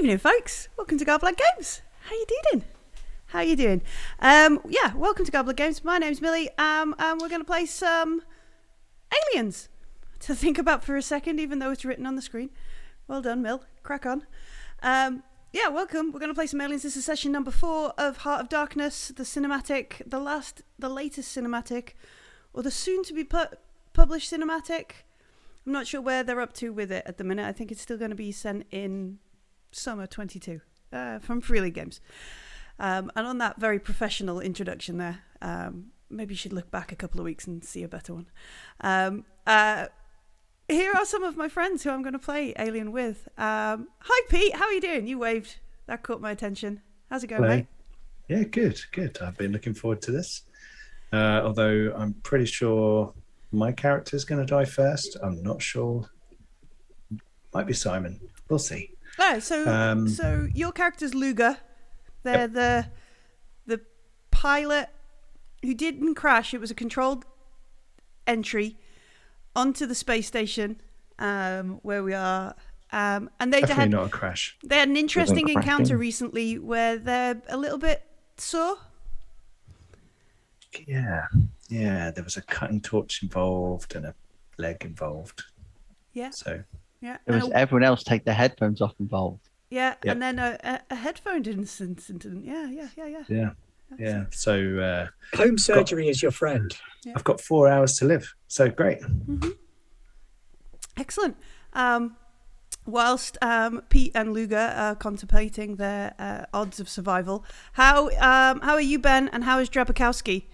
Evening, folks. Welcome to Gobbler Games. How you doing? Welcome to Gobbler Games. My name's Millie. And we're going to play some Aliens to think about for a second, even though it's written on the screen. Well done, Mill. Crack on. Welcome. We're going to play some Aliens. This is session number 4 of Heart of Darkness, the cinematic, the latest cinematic, or the soon-to-be published cinematic. I'm not sure where they're up to with it at the minute. I think it's still going to be sent in summer 22 from Freely Games. And on that very professional introduction there, maybe you should look back a couple of weeks and see a better one. Here are some of my friends who I'm going to play Alien with. Hi, Pete. How are you doing? You waved. That caught my attention. How's it going, Hello. mate? Yeah, good. I've been looking forward to this. Although I'm pretty sure my character's going to die first. I'm not sure. Might be Simon. We'll see. Oh, so your character's Luger. They're the pilot who didn't crash. It was a controlled entry onto the space station where we are. And Definitely not a crash. They had an interesting encounter recently where they're a little bit sore. Yeah. There was a cutting torch involved and a leg involved. Yeah. So. Yeah. There was everyone else take their headphones off involved. Yeah, Yep. and then a headphone incident. Yeah. So home surgery is your friend. Yeah. I've got 4 hours to live. So great. Mm-hmm. Excellent. Whilst Pete and Luger are contemplating their odds of survival, how are you, Ben, and how is Drabakowski?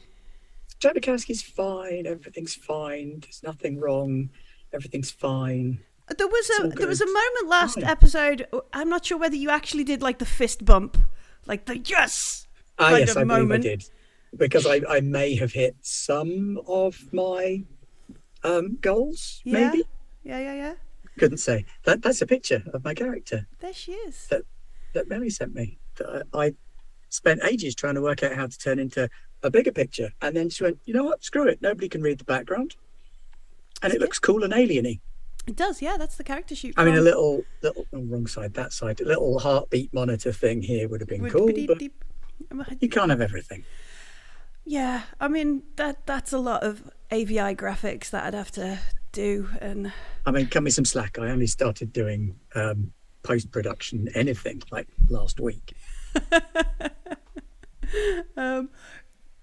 Drabakowski's fine. Everything's fine. There's nothing wrong. Everything's fine. There was a moment last episode. I'm not sure whether you actually did like the fist bump, like the yes. Yes, I moment. believe I did, because I may have hit some of my goals. Yeah. Maybe. Yeah. Couldn't say. That's a picture of my character. There she is. That Millie sent me. I spent ages trying to work out how to turn into a bigger picture, and then she went, you know what? Screw it. Nobody can read the background, and it looks cool and alien-y. It does, yeah. That's the character shoot. I mean, a little wrong side, that side. A little heartbeat monitor thing here would have been cool, but you can't have everything. Yeah, I mean that's a lot of AVI graphics that I'd have to do, and I mean, cut me some slack. I only started doing post-production anything like last week.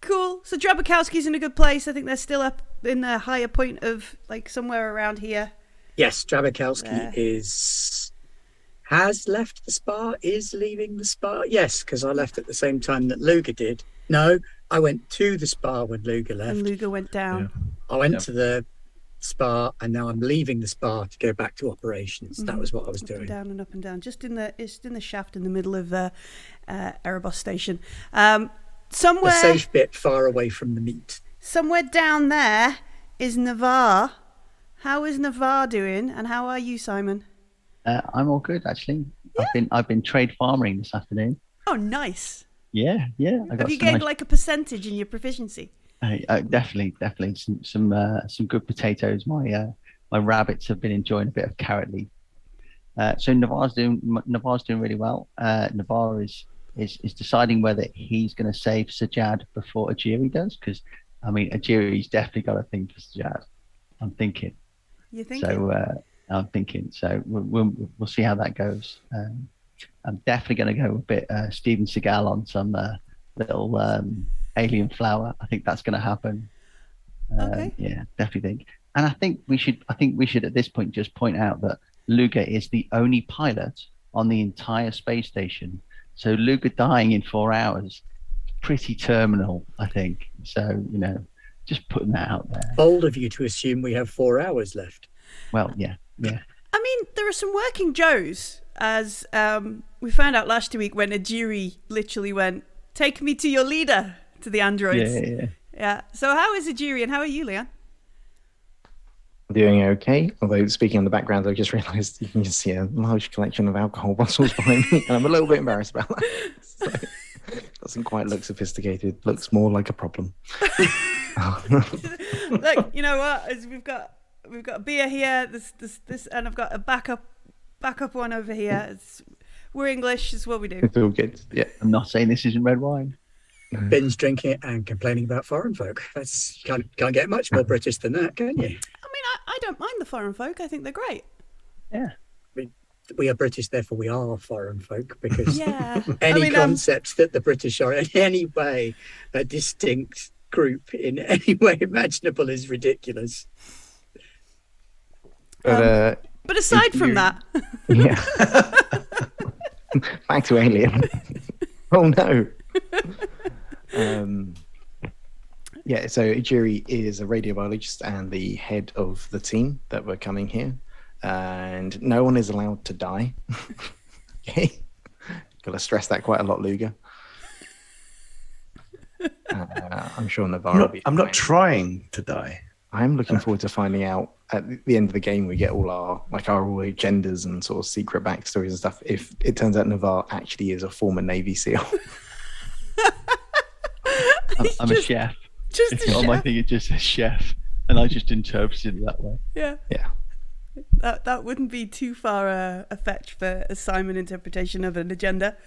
Cool. So Drabakowski's in a good place. I think they're still up in the higher point of like somewhere around here. Yes, Drabakowski has left the spa, is leaving the spa. Yes, because I left at the same time that Luger did. No, I went to the spa when Luger left. And Luger went down. Yeah. I went to the spa, and now I'm leaving the spa to go back to operations. That was what I was doing. Up and down, just in the shaft in the middle of Erebus Station. Somewhere a safe bit far away from the meat. Somewhere down there is Navarre. How is Navarre doing, and how are you, Simon? I'm all good, actually. Yeah. I've been trade farming this afternoon. Oh, nice. Yeah. Have you gained like a percentage in your proficiency? Definitely some good potatoes. My rabbits have been enjoying a bit of carrot leaf. So Navarre's doing really well. Navarre is deciding whether he's going to save Sajad before Ajiri does, because I mean Ajiri's definitely got a thing for Sajad. I'm thinking. You thinking? So I'm thinking. So we'll see how that goes. I'm definitely going to go a bit Steven Seagal on some little alien flower. I think that's going to happen. Okay. Yeah, definitely think. And I think we should at this point just point out that Luger is the only pilot on the entire space station. So Luger dying in 4 hours, pretty terminal, I think. So, just putting that out there. Bold of you to assume we have 4 hours left. Well, yeah. I mean, there are some working Joes, as we found out last week when Ajiri literally went, "Take me to your leader," to the androids. Yeah. So how is Ajiri, and how are you, Leon? Doing okay, although speaking in the background, I just realised you can just see a large collection of alcohol bottles behind me, and I'm a little bit embarrassed about that. So, doesn't quite look sophisticated. Looks more like a problem. Look, you know what? We've got a beer here. This, and I've got a backup one over here. We're English. It's what we do. It's all good. Yeah. I'm not saying this isn't red wine. Binge drinking it and complaining about foreign folk. That's can't get much more British than that, can you? I mean, I don't mind the foreign folk. I think they're great. Yeah. We are British, therefore we are foreign folk, because Yeah. any concept that the British are in any way a distinct group in any way imaginable is ridiculous. But But aside from that, yeah. Back to Alien. Oh no. Yeah, so Ijiri is a radiobiologist and the head of the team that were coming here, and no one is allowed to die. Okay, gotta stress that quite a lot, Luger. I'm sure Navarre will be I'm not fine. trying to die. I'm looking forward to finding out at the end of the game. We get all our agendas and sort of secret backstories and stuff. If it turns out Navarre actually is a former Navy SEAL. I'm a chef. just a On my chef. thing, it just says chef, and I just interpreted it that way. Yeah. Yeah. That wouldn't be too far a fetch for a Simon interpretation of an agenda.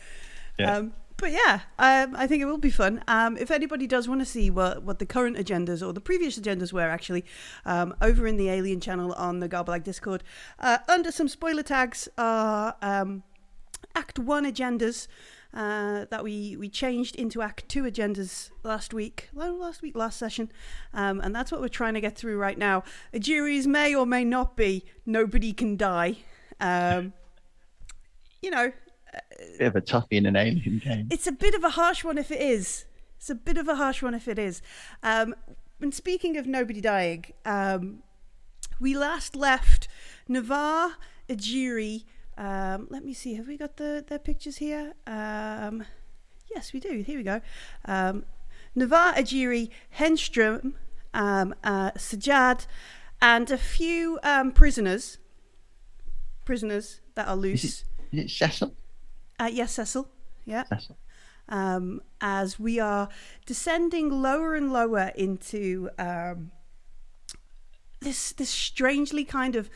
Yeah. But yeah, I think it will be fun. If anybody does want to see what the current agendas or the previous agendas were actually, over in the Alien channel on the Garbalag Discord, under some spoiler tags are Act 1 agendas that we changed into Act 2 agendas last session. And that's what we're trying to get through right now. Ijiri's may or may not be Nobody Can Die. You know, Bit of a toughie in an Alien game. it's a bit of a harsh one if it is. And speaking of nobody dying, we last left Navarre, Ijiri. Let me see. Have we got their pictures here? Yes, we do. Here we go. Navarre, Ijiri, Henstrom, Sajad, and a few prisoners that are loose. Is it Cecil? Yes, Cecil. Yeah. Cecil. As we are descending lower and lower into this strangely kind of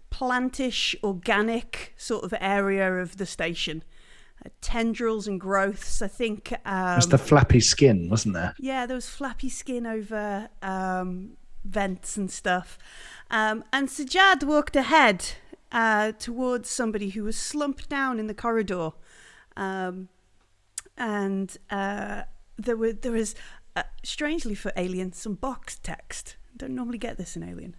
plantish, organic sort of area of the station. Tendrils and growths, I think. It's the flappy skin, wasn't there? Yeah, there was flappy skin over vents and stuff. And Sajad walked ahead towards somebody who was slumped down in the corridor. And there was, strangely for Alien, some box text. Don't normally get this in Alien.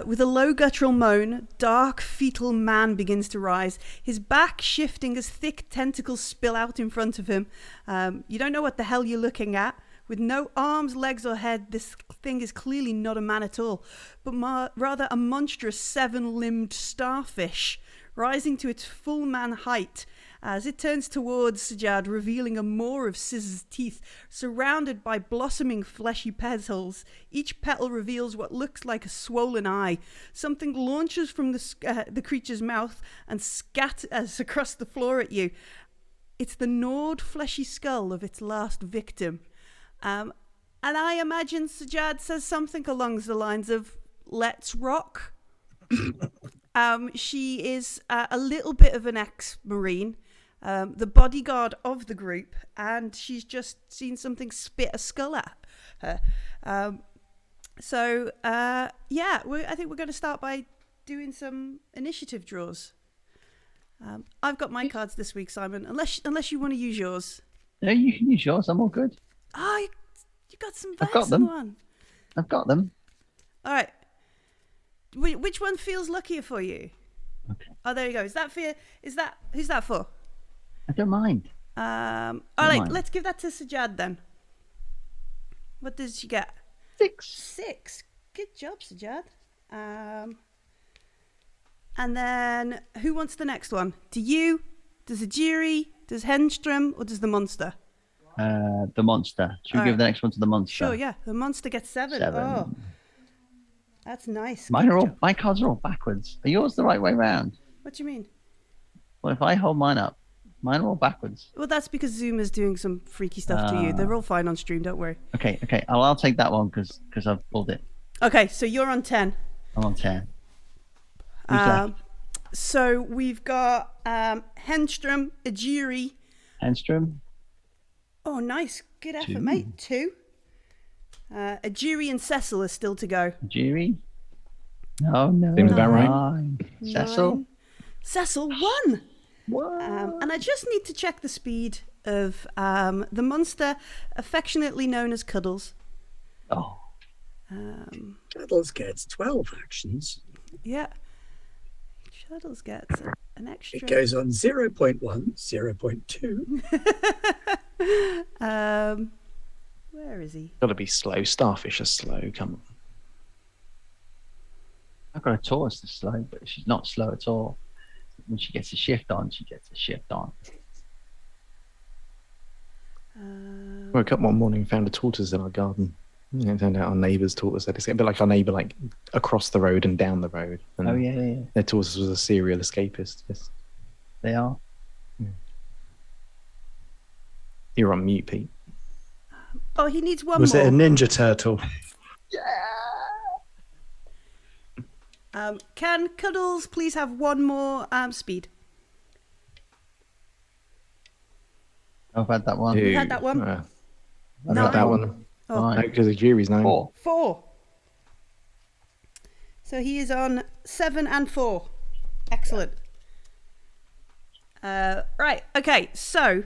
With a low guttural moan, dark fetal man begins to rise, his back shifting as thick tentacles spill out in front of him. You don't know what the hell you're looking at. With no arms, legs or head, this thing is clearly not a man at all, but rather a monstrous 7-limbed starfish, rising to its full man height as it turns towards Sajad, revealing a maw of scissors teeth surrounded by blossoming fleshy petals. Each petal reveals what looks like a swollen eye. Something launches from the creature's mouth and scatters across the floor at you. It's the gnawed fleshy skull of its last victim. And I imagine Sajad says something along the lines of, "Let's rock." She is a little bit of an ex-Marine, the bodyguard of the group, and she's just seen something spit a skull at her. I think we're going to start by doing some initiative draws. I've got my cards this week, Simon, unless you want to use yours. No, you can use yours. I'm all good. Oh, you got some I've got vets them. in one. I've got them. All right. Which one feels luckier for you? Okay. Oh, there you go. Who's that for? I don't mind. All Don't right, mind. let's give that to Sajad then. What does she get? 6. 6. Good job, Sajad. And then who wants the next one? Do you? Does Ijiri? Does Henstrom? Or does the monster? The monster. Should we All give right. the next one to the monster? Sure, yeah. The monster gets 7. 7. Oh, that's nice. Mine Good are all. job. My cards are all backwards. Are yours the right way round? What do you mean? Well, if I hold mine up, mine are all backwards. Well, that's because Zoom is doing some freaky stuff to you. They're all fine on stream, don't worry. Okay. I'll take that one because I've pulled it. Okay, so you're on 10. I'm on 10. Who's left? So we've got Henstrom, Ajiri. Henstrom. Oh, nice. Good effort, 2. mate. 2. Ajiri and Cecil are still to go. Ajiri. No. Seems about right. 9. Cecil. 9. Cecil 1. What? And I just need to check the speed of the monster affectionately known as Cuddles. Oh. Cuddles gets 12 actions. Yeah. Cuddles gets an extra. It goes on 0.1, 0.2. Where is he? Got to be slow. Starfish are slow. Come on. I've got a Taurus that's slow, but she's not slow at all. When she gets a shift on, she gets a shift on. Woke up one morning and found a tortoise in our garden. It turned out our neighbour's tortoise had escaped. A bit like our neighbour, like across the road and down the road. And Oh, yeah. their tortoise was a serial escapist. Yes. They are. You're on mute, Pete. Oh, he needs one Was more. it a Ninja Turtle? Can Cuddles please have one more speed? I've had that one. You had that one? I've Nine. had that one. Oh. No, because the jury's 9. 4. 4. So he is on 7 and 4. Excellent. Right. Okay. So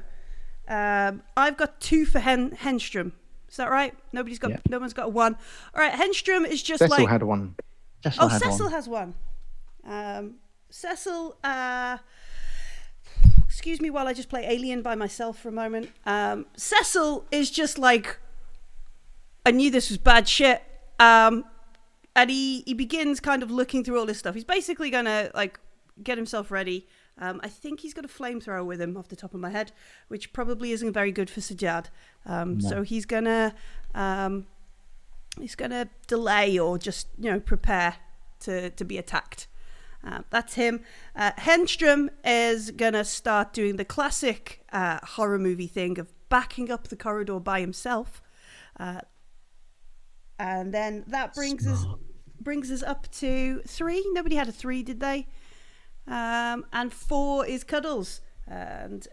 I've got 2 for Henstrom. Is that right? Nobody's got. Yeah. No one's got a 1. All right. Henstrom is just Cecil like. had one. Cecil had Cecil one. has one. Cecil. Excuse me while I just play Alien by myself for a moment. Cecil is just like, I knew this was bad shit. And he begins kind of looking through all this stuff. He's basically gonna like get himself ready. I think he's got a flamethrower with him off the top of my head, which probably isn't very good for Sajad. So he's gonna delay or just prepare to be attacked. That's him. Henstrom is gonna start doing the classic horror movie thing of backing up the corridor by himself, and then that brings us up to 3. Nobody had a 3, did they? And 4 is Cuddles, and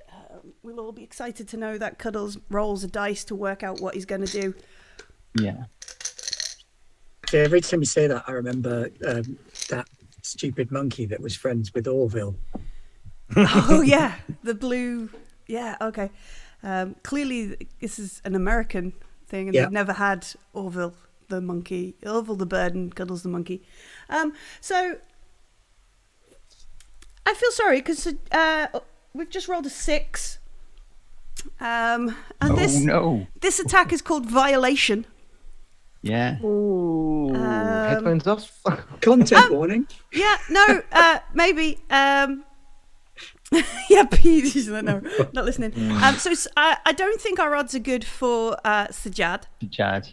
we'll all be excited to know that Cuddles rolls a dice to work out what he's gonna do. Yeah. So every time you say that, I remember that stupid monkey that was friends with Orville. Oh yeah, the blue. Yeah, okay. Clearly, this is an American thing, and they've never had Orville the monkey, Orville the bird, and Cuddles the monkey. So I feel sorry because we've just rolled a 6, and this attack is called Violation. Yeah. Ooh, headphones off. Content warning. Yeah, no, maybe. Yeah, Pete, no, not listening. So I don't think our odds are good for Sajad. Sajad.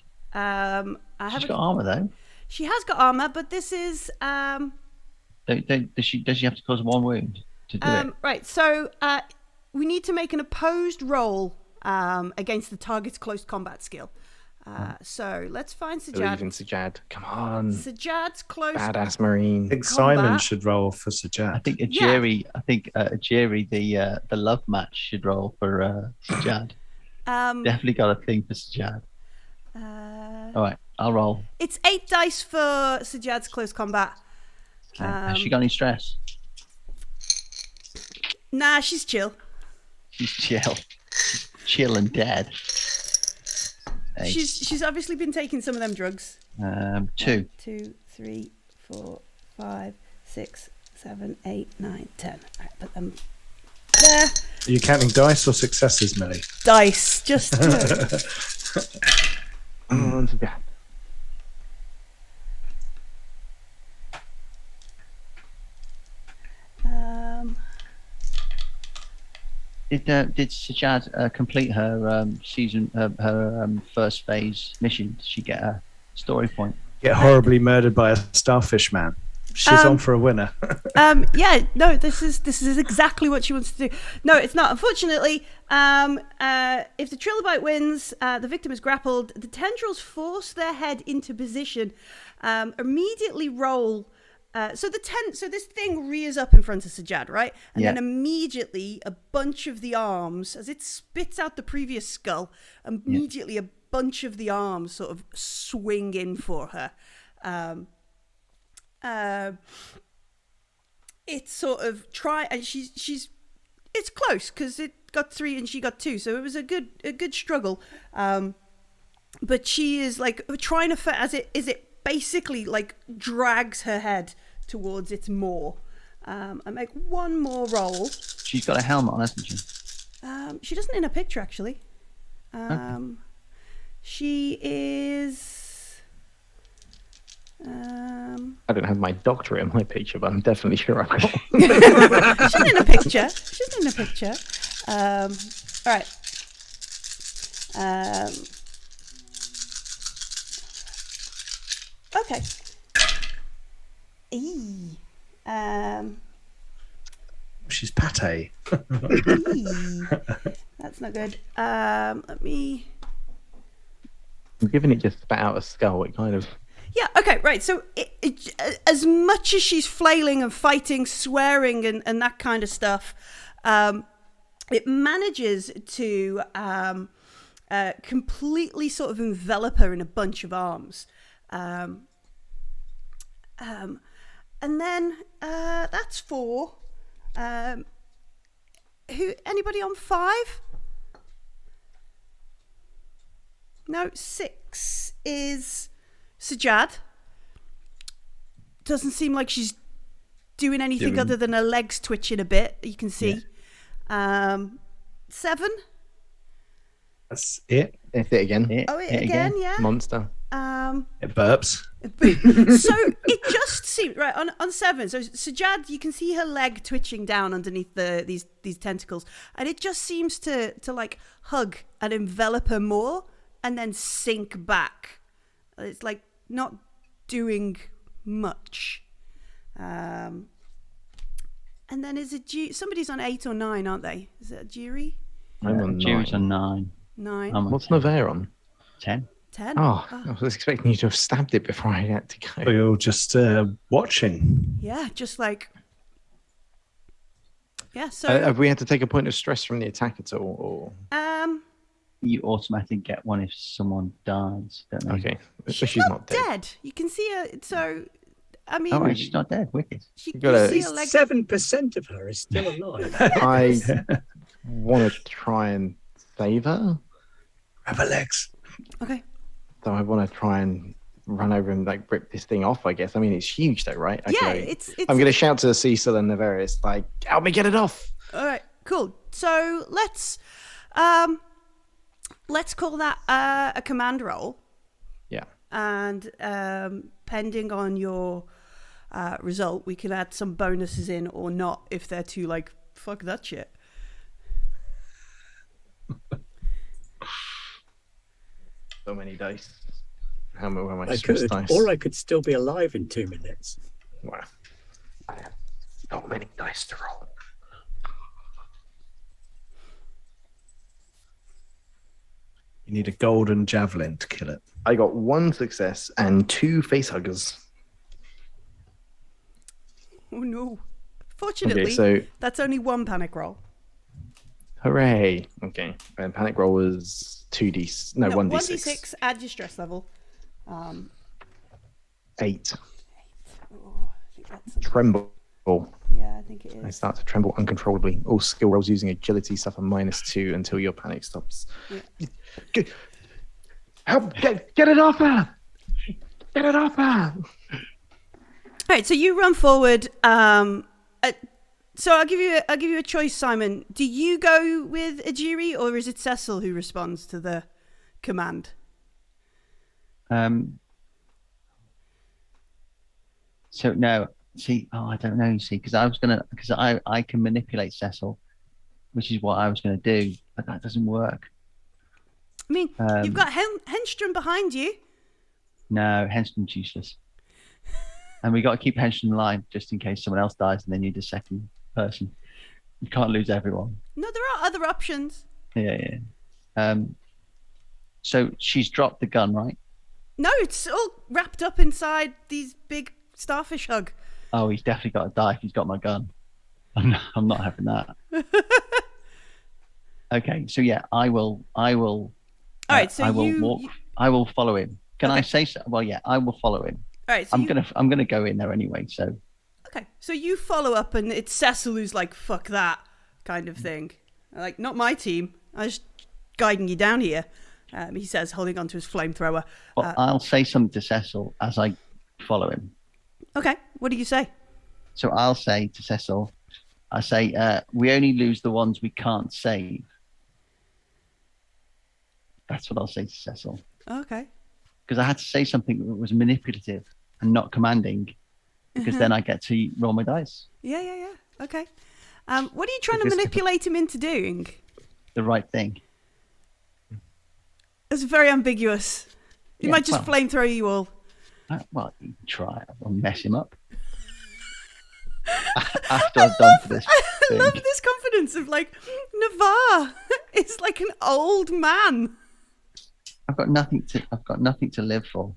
She's got armor though. She has got armor, but this is Does she have to cause 1 wound to do it? right. So we need to make an opposed roll against the target's close combat skill. So let's find Believe in Sajad. Sajad. Come on. Sajad's close. Badass Marine. I think Combat. Simon should roll for Sajad. I think Ajiri. I think Ajiri, the love match, should roll for Sajad. Definitely got a thing for Sajad. All right, I'll roll. It's 8 dice for Sajad's close combat. Okay. Has she got any stress? Nah, she's chill. She's chill. She's chill and dead. Hey. She's obviously been taking some of them drugs. 2. 2, 3, 4, 5, 6, 7, 8, 9, 10. All right, put them there. Are you counting dice or successes, Millie? Dice, just. On Sajad. Did Sajad complete her season, her first phase mission? Did she get a story point? Get horribly murdered by a starfish man. She's on for a winner. Yeah, no, this is exactly what she wants to do. No, it's not. Unfortunately, if the trilobite wins, the victim is grappled. The tendrils force their head into position, immediately roll So this thing rears up in front of Sajjad, right? And Yeah. then immediately a bunch of the arms, as it spits out the previous skull, immediately a bunch of the arms sort of swing in for her. It's sort of and she's it's close because it got 3 and she got 2, so it was a good struggle. But she is like trying to as it basically like drags her head towards its maw. I make one more roll. She's got a helmet on, hasn't she? She doesn't in a picture actually. Okay. She is. I don't have my doctorate in my picture, but I'm definitely sure I've got. She's in a picture. All right. Okay. She's pate. That's not good. Let me. I'm giving it just spat out a skull. It kind of. Yeah, okay, right. So as much as she's flailing and fighting, swearing and that kind of stuff, it manages to completely sort of envelop her in a bunch of arms. And then that's 4. Anybody on 5? No, 6 is Sajjad. Doesn't seem like she's doing anything other than her legs twitching a bit. You can see. 7. That's it. That's it again. Hit Again, yeah. Monster. It burps. So it just seemed right on 7. So Sajjad, you can see her leg twitching down underneath these tentacles, and it just seems to like hug and envelop her more, and then sink back. It's like not doing much. And then is it somebody's on 8 or 9, aren't they? Is it a Jiri? I'm on Jury's 9. on 9. 9. I'm on What's 10. Nevaeh on? 10. 10. Oh, I was expecting you to have stabbed it before I had to go. We're all just watching. Yeah, just like. Yeah. So. Have we had to take a point of stress from the attack at all? You automatically get one if someone dies, don't Or they? okay, so She's not dead. You can see her. So, I mean, Oh, right, she's not dead. Wicked. she You can gotta- see her leg. 7% of her is still alive. I want to try and save her, Grab her legs. Okay. so I want to try and run over and like rip this thing off. I guess. I mean, it's huge though, right? Yeah, Okay. it's. I'm gonna shout to Cecil and Nevaeh, like, help me get it off. All right. Cool. So let's call that a command roll, Yeah. and pending on your result, we can add some bonuses in or not if they're too like fuck that shit. So many dice. How am I I Swiss could, dice? or I could still be alive in 2 minutes. Wow. I have so many dice to roll. You need a golden javelin to kill it. I got 1 success and 2 facehuggers. Oh no! Fortunately, Okay, so that's only 1 panic roll. hooray. Okay, and panic roll was 2d. No, 1d6. 1d6. Add your stress level. 8. Oh, I think that's Tremble. yeah, I think it I is. start to tremble uncontrollably. All skill rolls using agility suffer -2 until your panic stops. Yeah. Help! Get it off her! Get it off her! All right, so you run forward. So I'll give you a choice, Simon. Do you go with Ajiri, or is it Cecil who responds to the command? So no, see, I don't know. You see, because I can manipulate Cecil, which is what I was gonna do, but that doesn't work. I mean, you've got Henstrom behind you. No, Henstrom's useless, and we got to keep Henstrom alive just in case someone else dies, and then you need a second person. You can't lose everyone. No, there are other options. Yeah. So she's dropped the gun, right? No, it's all wrapped up inside these big starfish hug. Oh, he's definitely got to die if he's got my gun. I'm not having that. Okay, so yeah, I will. All right, so I will you, walk. you- I will follow him. Can I Okay. say so? Well, yeah, I will follow him. all right, so I'm gonna go in there anyway. So okay, so you follow up, and it's Cecil who's like, "Fuck that," kind of thing. Like, not my team. I was guiding you down here. He says, holding onto his flamethrower. well, I'll say something to Cecil as I follow him. Okay, what do you say? So I'll say to Cecil, I say, we only lose the ones we can't save. That's what I'll say to Cecil. Okay. Because I had to say something that was manipulative and not commanding, because then I get to roll my dice. Yeah. Okay. What are you trying to Just- manipulate him into doing? The right thing. It's very ambiguous. He Yeah, might just well. flamethrow you all. Well, you can try. I'll mess him up. After I've done for this I thing. love this confidence of like, Navarre is like an old man. I've got nothing to live for.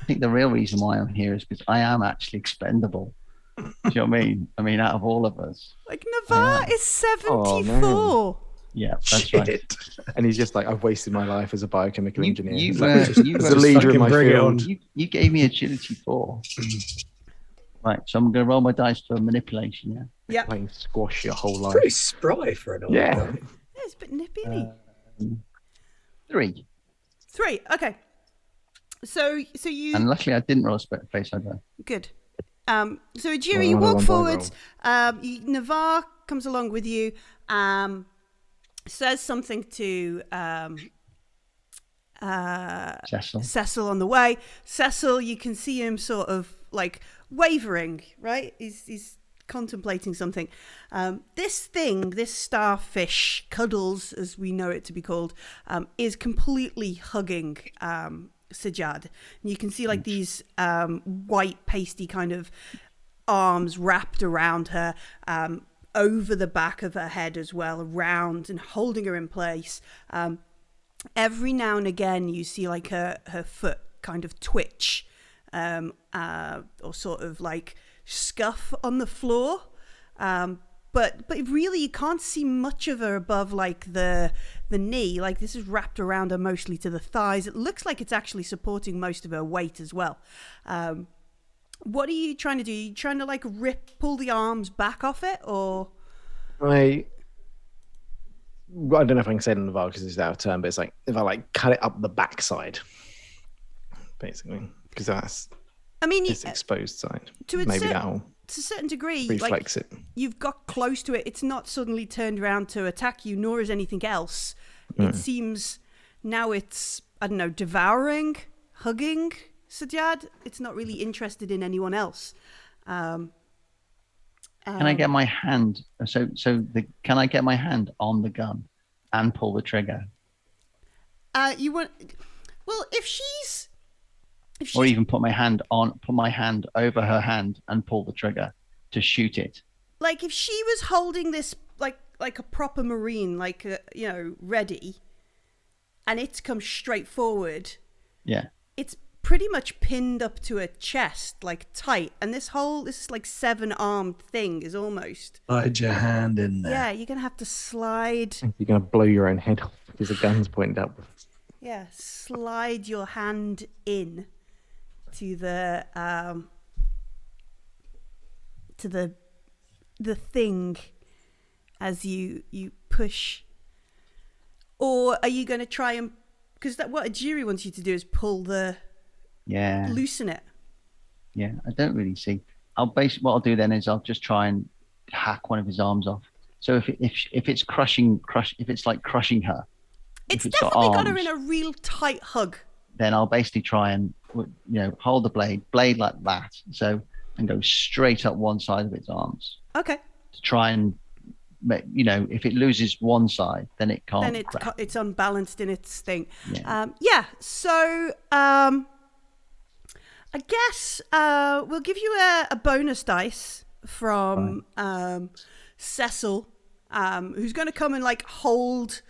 I think the real reason why I'm here is because I am actually expendable. Do you know what I mean? I mean, out of all of us. Like, Navarre Yeah. is 74. Yeah, that's right. Shit. And he's just like, I've wasted my life as a biochemical engineer. You, It's like, you, as a leader in my bring it on. field. you gave me agility 4. Right, so I'm going to roll my dice for manipulation, yeah? Yeah. Playing squash your whole life. Pretty spry for an old Yeah. guy. Yeah, it's a bit nippy, isn't he? 3. 3. Okay. So you And luckily I didn't roll a face over. good. So Ajiri, Well, you another walk one forwards. Navarre comes along with you. Says something to Cecil. Cecil on the way. Cecil, you can see him sort of like wavering, right? He's contemplating something. This starfish, Cuddles, as we know it to be called, is completely hugging Sajad. And you can see like these white pasty kind of arms wrapped around her, over the back of her head as well, around and holding her in place. Every now and again you see like her foot kind of twitch, or sort of like scuff on the floor, but really you can't see much of her above like the knee. Like, this is wrapped around her mostly to the thighs. It looks like it's actually supporting most of her weight as well. What are you trying to do? Are you trying to like pull the arms back off it, or? I don't know if I can say it in the because it's out of turn, but it's like if I like cut it up the backside, basically, because that's I mean, its exposed side. to a Maybe cer- that'll to a certain degree, reflex like, it. you've got close to it. It's not suddenly turned around to attack you, nor is anything else. It seems now it's, I don't know, devouring, hugging Sajad. It's not really interested in anyone else. Can I get my hand? Can I get my hand on the gun and pull the trigger, You want? Well, if she's or even put my hand over her hand and pull the trigger to shoot it? like, if she was holding this like a proper marine, like ready, and it's come straight forward, Yeah. it's pretty much pinned up to her chest, like tight, and this like 7-armed thing is almost. Slide your hand in there. Yeah, you're gonna have to slide. You're gonna blow your own head off because the gun's pointed up. Yeah, slide your hand in to the thing as you push. Or are you going to try and, because what a jury wants you to do is loosen it. Yeah, I don't really see. What I'll do then is I'll just try and hack one of his arms off. So if it's crushing her, It's if got definitely got her arms, in a real tight hug. then I'll basically try and hold the blade like that, and go straight up one side of its arms Okay. to try and if it loses one side, then it can't. Then grab. it's unbalanced in its thing. Yeah. So I guess we'll give you a bonus dice from Cecil, who's going to come and like hold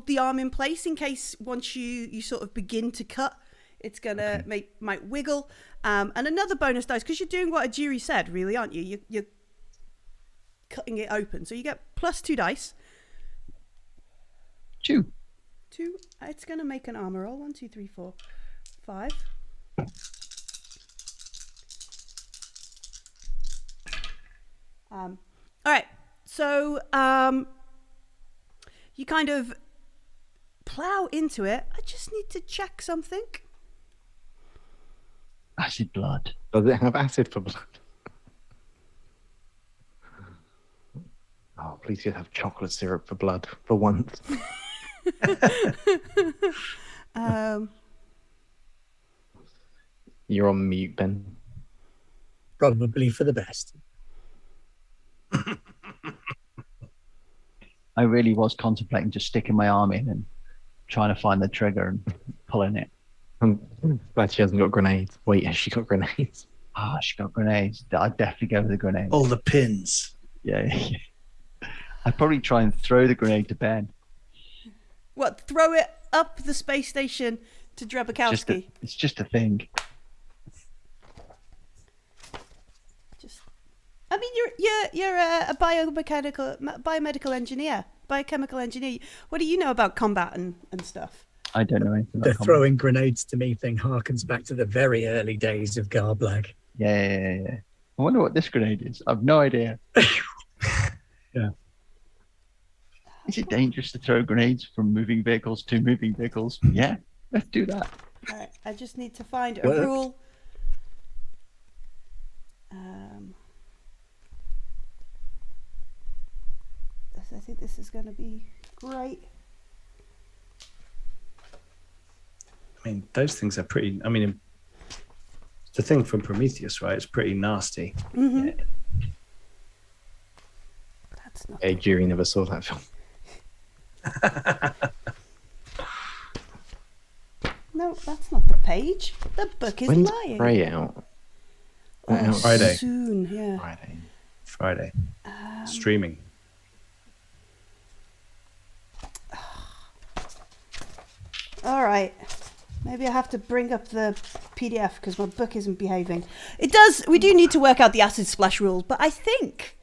the arm in place in case once you sort of begin to cut, it's gonna might wiggle. And another bonus dice, because you're doing what Ajiri said, really, aren't you? You're cutting it open. So you get plus 2 dice. 2. 2. It's going to make an armor roll. 1, 2, 3, 4, 5. All right. So you kind of plow into it. I just need to check something. Acid blood. Does it have acid for blood? Oh, please just have chocolate syrup for blood for once. You're on mute, Ben. Probably for the best. I really was contemplating just sticking my arm in and trying to find the trigger and pulling it. I'm glad she hasn't got grenades. Wait, has she got grenades? Ah, she got grenades. I'd definitely go with the grenade. All the pins. Yeah. I'd probably try and throw the grenade to Ben. What, throw it up the space station to Drebakowski? It's just a thing. I mean, you're a biomedical engineer, biochemical engineer. What do you know about combat and stuff? I don't know anything The about throwing grenades to me thing harkens back to the very early days of Garblag. Yeah. I wonder what this grenade is. I've no idea. Yeah. Is it dangerous to throw grenades from moving vehicles to moving vehicles? Yeah, let's do that. All right, I just need to find a rule. I think this is going to be great. I mean, those things are pretty. I mean, the thing from Prometheus, right? It's pretty nasty. Mm-hmm. Yeah. That's not. Hey, Jury never saw that film. No, that's not the page. The book is When's lying. Prey out? Friday. Soon, yeah. Friday. Streaming. All right. Maybe I have to bring up the PDF because my book isn't behaving. It does. We do need to work out the acid splash rules, but I think.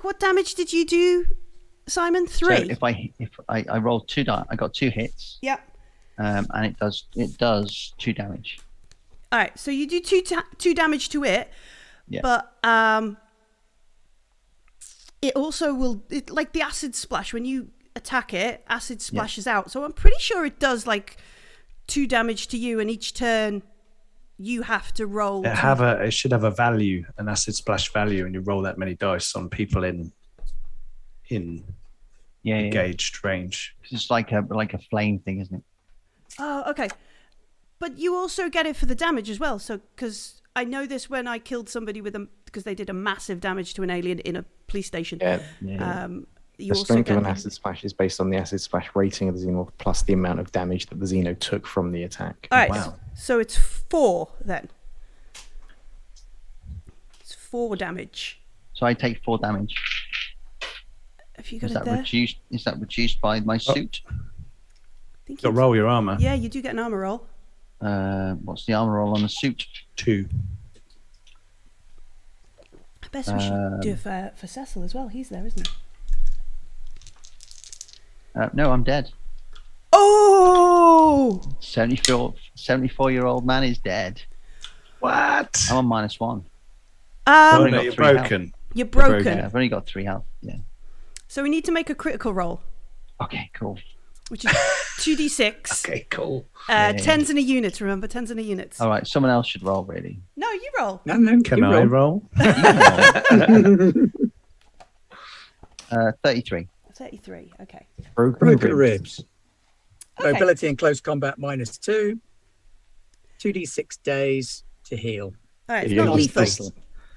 What damage did you do, Simon? 3. So if I rolled 2 die, I got 2 hits. Yep. And it does 2 damage. All right. So you do 2 damage to it, Yeah. but it also will like the acid splash when you attack it. Acid splashes out. So I'm pretty sure it does like 2 damage to you, and each turn you have to roll. It should have a value, an acid splash value, and you roll that many dice on people in engaged range. It's like a flame thing, isn't it? Oh, okay. But you also get it for the damage as well. So, because I know this when I killed somebody because they did a massive damage to an alien in a police station. Yeah. You The also strength get of an acid splash is based on the acid splash rating of the Xenomorph plus the amount of damage that the Xeno took from the attack. All right. Wow. So it's 4 then. It's 4 damage. So I take 4 damage. Have you got Is it that there? reduced? Is that reduced by my suit? I think Got to roll your armor. Yeah, you do get an armor roll. What's the armor roll on the suit? 2. I bet we should do it for Cecil as well. He's there, isn't he? No, I'm dead. Oh! 74-year-old man is dead. What? I'm on -1. Oh, only no, got you're 3 health. broken. You're broken. Yeah, I've only got 3 health. Yeah. So we need to make a critical roll, Okay, cool. which is 2d6. Okay, cool. Tens in a unit, remember? Tens in a unit. All right, someone else should roll, really. No, you roll. No, Can I roll? 33. 33, okay. Broken ribs. Okay. Mobility in close combat -2. 2d6 days to heal. All right, it's Yeah, not just lethal. this-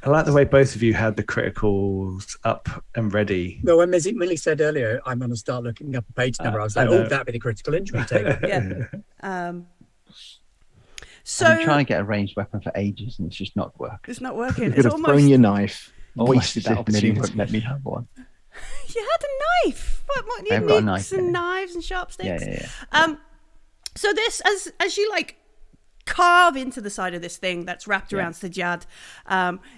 I like the way both of you had the criticals up and ready. Well, when Millie said earlier, I'm going to start looking up a page number, I was like, I know. oh, that'd be the critical injury table. Yeah. So I've been trying to get a ranged weapon for ages, and it's just not working. it's not working. You It's could have almost. thrown your knife, Almost wasted that as if Millie opportunity. wouldn't let me have one. You had a knife. What you I've need got a nukes knife, and yeah. knives and sharp sticks. Yeah. So this, as you like carve into the side of this thing that's wrapped around Sajad.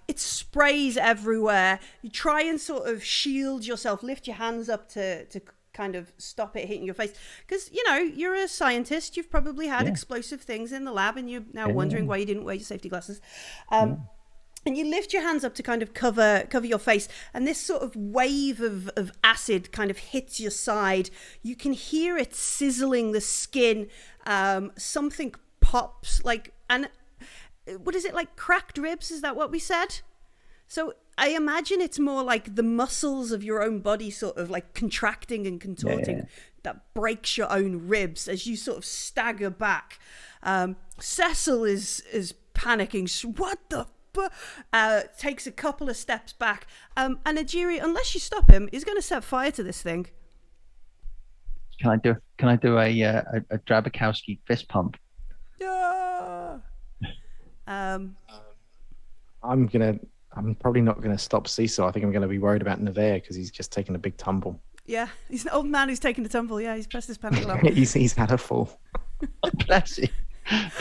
It sprays everywhere. You try and sort of shield yourself, lift your hands up to kind of stop it hitting your face. Because, you know, you're a scientist. You've probably had explosive things in the lab, and you're now wondering why you didn't wear your safety glasses. And you lift your hands up to kind of cover your face, and this sort of wave of acid kind of hits your side. You can hear it sizzling the skin. Something pops, and what is it, like cracked ribs? Is that what we said? So I imagine it's more like the muscles of your own body sort of like contracting and contorting that breaks your own ribs as you sort of stagger back. Cecil is panicking. What the takes a couple of steps back, and Ajiri, unless you stop him, is going to set fire to this thing. Can I do a Drabakowski fist pump? Yeah. I'm probably not gonna stop Cecil. I think I'm gonna be worried about Nevere because he's just taken a big tumble. Yeah, he's an old man who's taken a tumble. Yeah, he's pressed his panic alarm. he's had a fall. Bless him.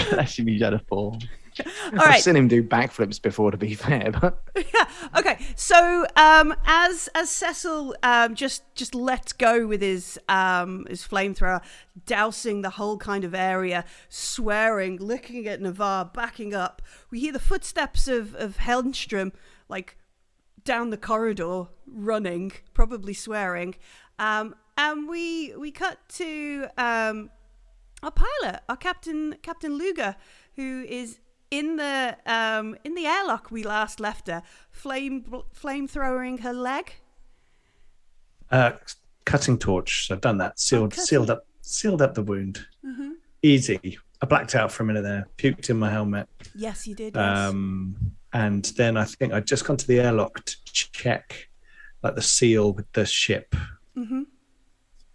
Bless him, he's had a fall. All right. I've seen him do backflips before, to be fair. But... Yeah. Okay. So as Cecil just lets go with his flamethrower, dousing the whole kind of area, swearing, looking at Navarre, backing up, we hear the footsteps of Helmstrom like down the corridor, running, probably swearing, and we cut to our pilot, our Captain Luger, who is in the airlock we last left her, flamethrowing her leg. Cutting torch. So I've done that. Sealed up the wound. Mm-hmm. Easy. I blacked out for a minute there. Puked in my helmet. Yes, you did. Yes. And then I think I'd just gone to the airlock to check like the seal with the ship. Mm-hmm.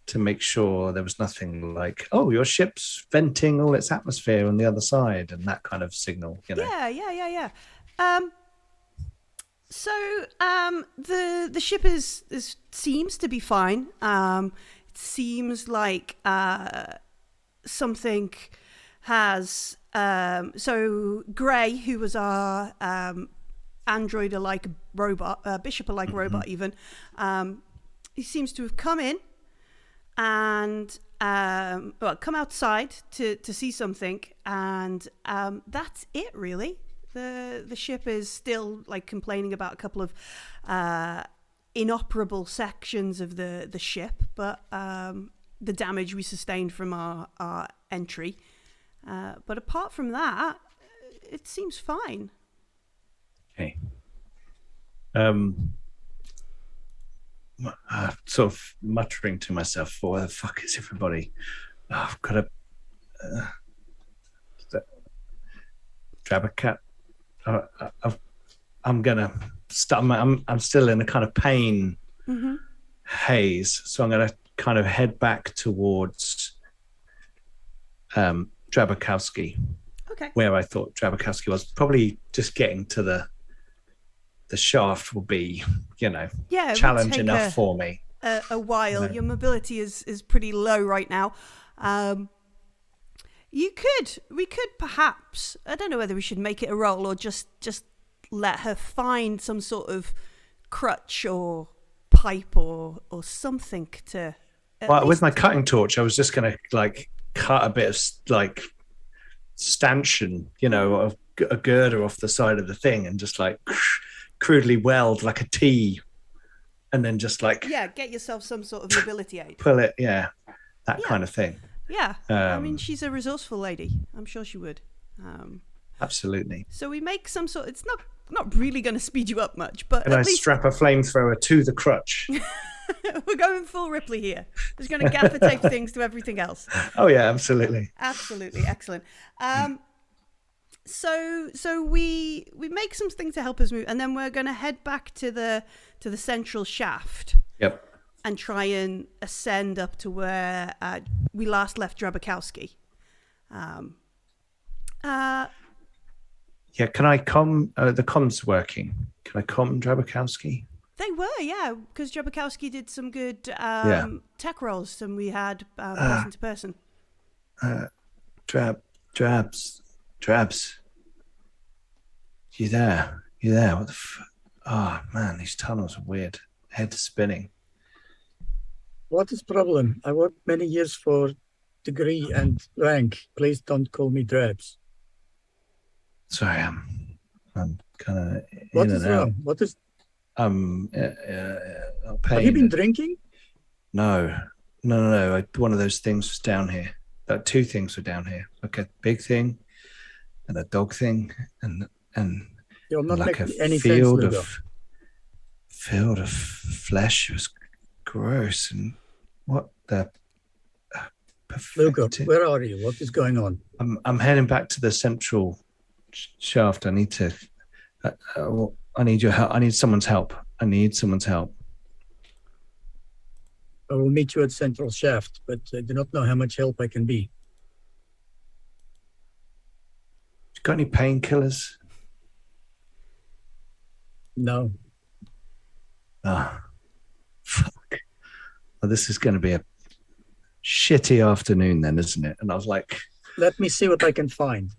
To make sure there was nothing like, oh, your ship's venting all its atmosphere on the other side, and that kind of signal, you know. Yeah. So the ship is seems to be fine. It seems like something has. So Gray, who was our android-alike robot, bishop-alike robot, even, he seems to have come in. And come outside to see something, and that's it really. The ship is still like complaining about a couple of inoperable sections of the ship, but the damage we sustained from our entry. But apart from that, it seems fine. Okay. Sort of muttering to myself, where the fuck is everybody? Oh, I've got to grab a cat. I'm gonna start. I'm still in a kind of pain haze, so I'm gonna kind of head back towards Drabakowski. Okay. Where I thought Drabakowski was, probably just getting to the shaft will be, you know, challenge enough for me. A while. No. Your mobility is pretty low right now. We could perhaps, I don't know whether we should make it a roll or just let her find some sort of crutch or pipe or something to. Well, with my cutting torch, I was just going to like cut a bit of like stanchion, you know, a girder off the side of the thing and just like crudely weld like a T, and then just like get yourself some sort of mobility aid, pull it, that kind of thing. I mean, she's a resourceful lady. I'm sure she would. Absolutely. So we make some sort. It's not really going to speed you up much, but and I strap a flamethrower to the crutch. We're going full Ripley here. Just going to gaffer tape things to everything else. Oh yeah, absolutely. Absolutely, excellent. So we make something to help us move, and then we're going to head back to the central shaft. Yep. And try and ascend up to where we last left Drabakowski. Yeah, can I the comms working? Can I comm Drabakowski? They were, because Drabakowski did some good tech rolls, and we had person to person. Drabs, Drabs. You there? You there? What the Oh, man, these tunnels are weird. Head spinning. What is problem? I worked many years for degree and rank. Please don't call me Drebs. Sorry, I'm kind of What in is and out. wrong? What is? Have you been drinking? No. One of those things was down here. Two things were down here. Like a big thing and a dog thing, and You're not like a making any field sense, of flesh. It was gross. And what the Lugo, perfected- where are you? What is going on? I'm heading back to the central shaft. I need to. I need your help. I need someone's help. I will meet you at Central Shaft, but I do not know how much help I can be. Got any painkillers? No. Ah, fuck. Well, this is going to be a shitty afternoon then, isn't it? And I was like, let me see what I can find.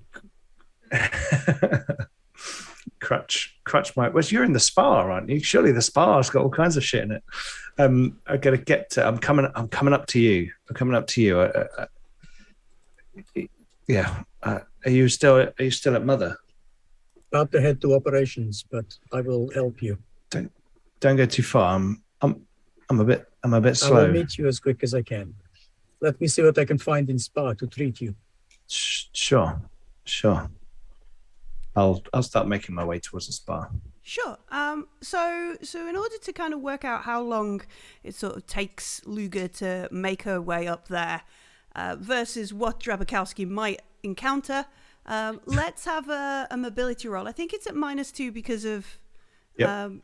Crutch might. Well, you're in the spa, aren't you? Surely the spa's got all kinds of shit in it. I gotta get to. I'm coming up to you. Yeah. Are you still at Mother? About to head to operations, but I will help you. Don't go too far. I'm a bit slow. I will meet you as quick as I can. Let me see what I can find in spa to treat you. Sure. I'll start making my way towards the spa. Sure. So in order to kind of work out how long it sort of takes Luga to make her way up there, versus what Drabakowski might encounter, let's have a mobility roll. I think it's at -2 because of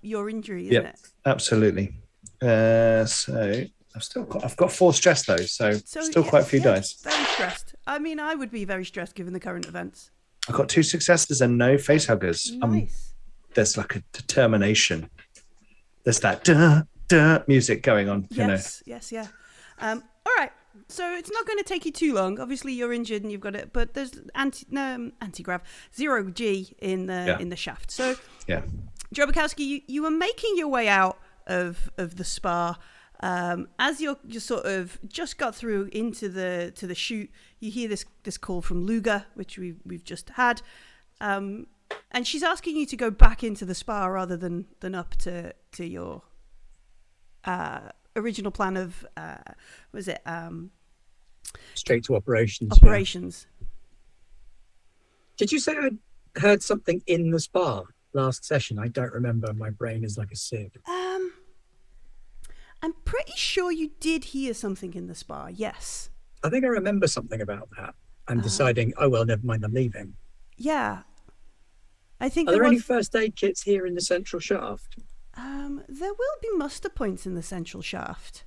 your injury, isn't it? Absolutely. So I've got 4 stress though, so still quite a few dice. Very stressed. I mean, I would be very stressed given the current events. I've got 2 successes and no face huggers. Nice. There's like a determination. There's that duh music going on. Yes, yeah. All right. So it's not going to take you too long. Obviously, you're injured and you've got it, but there's anti-grav 0G in the shaft. So yeah, Drobakowski, you were making your way out of the spa. As you sort of just got through into the chute, you hear this call from Luga, which we've just had, and she's asking you to go back into the spa rather than up to your original plan of straight to operations. Operations. Yeah. Did you say I heard something in the spa last session? I don't remember. My brain is like a sieve. I'm pretty sure you did hear something in the spa, yes. I think I remember something about that. I'm deciding, oh, well, never mind, I'm leaving. Yeah. I think Are there any first aid kits here in the central shaft? There will be muster points in the central shaft.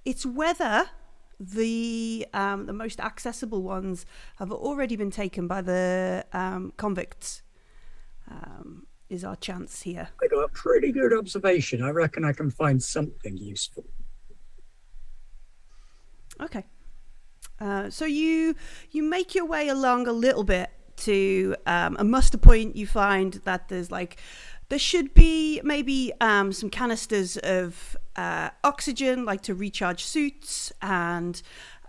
It's whether the most accessible ones have already been taken by the convicts. Is our chance here. I got a pretty good observation. I reckon I can find something useful. Okay. So you make your way along a little bit to a muster point. You find that there should be maybe some canisters of oxygen, like to recharge suits, and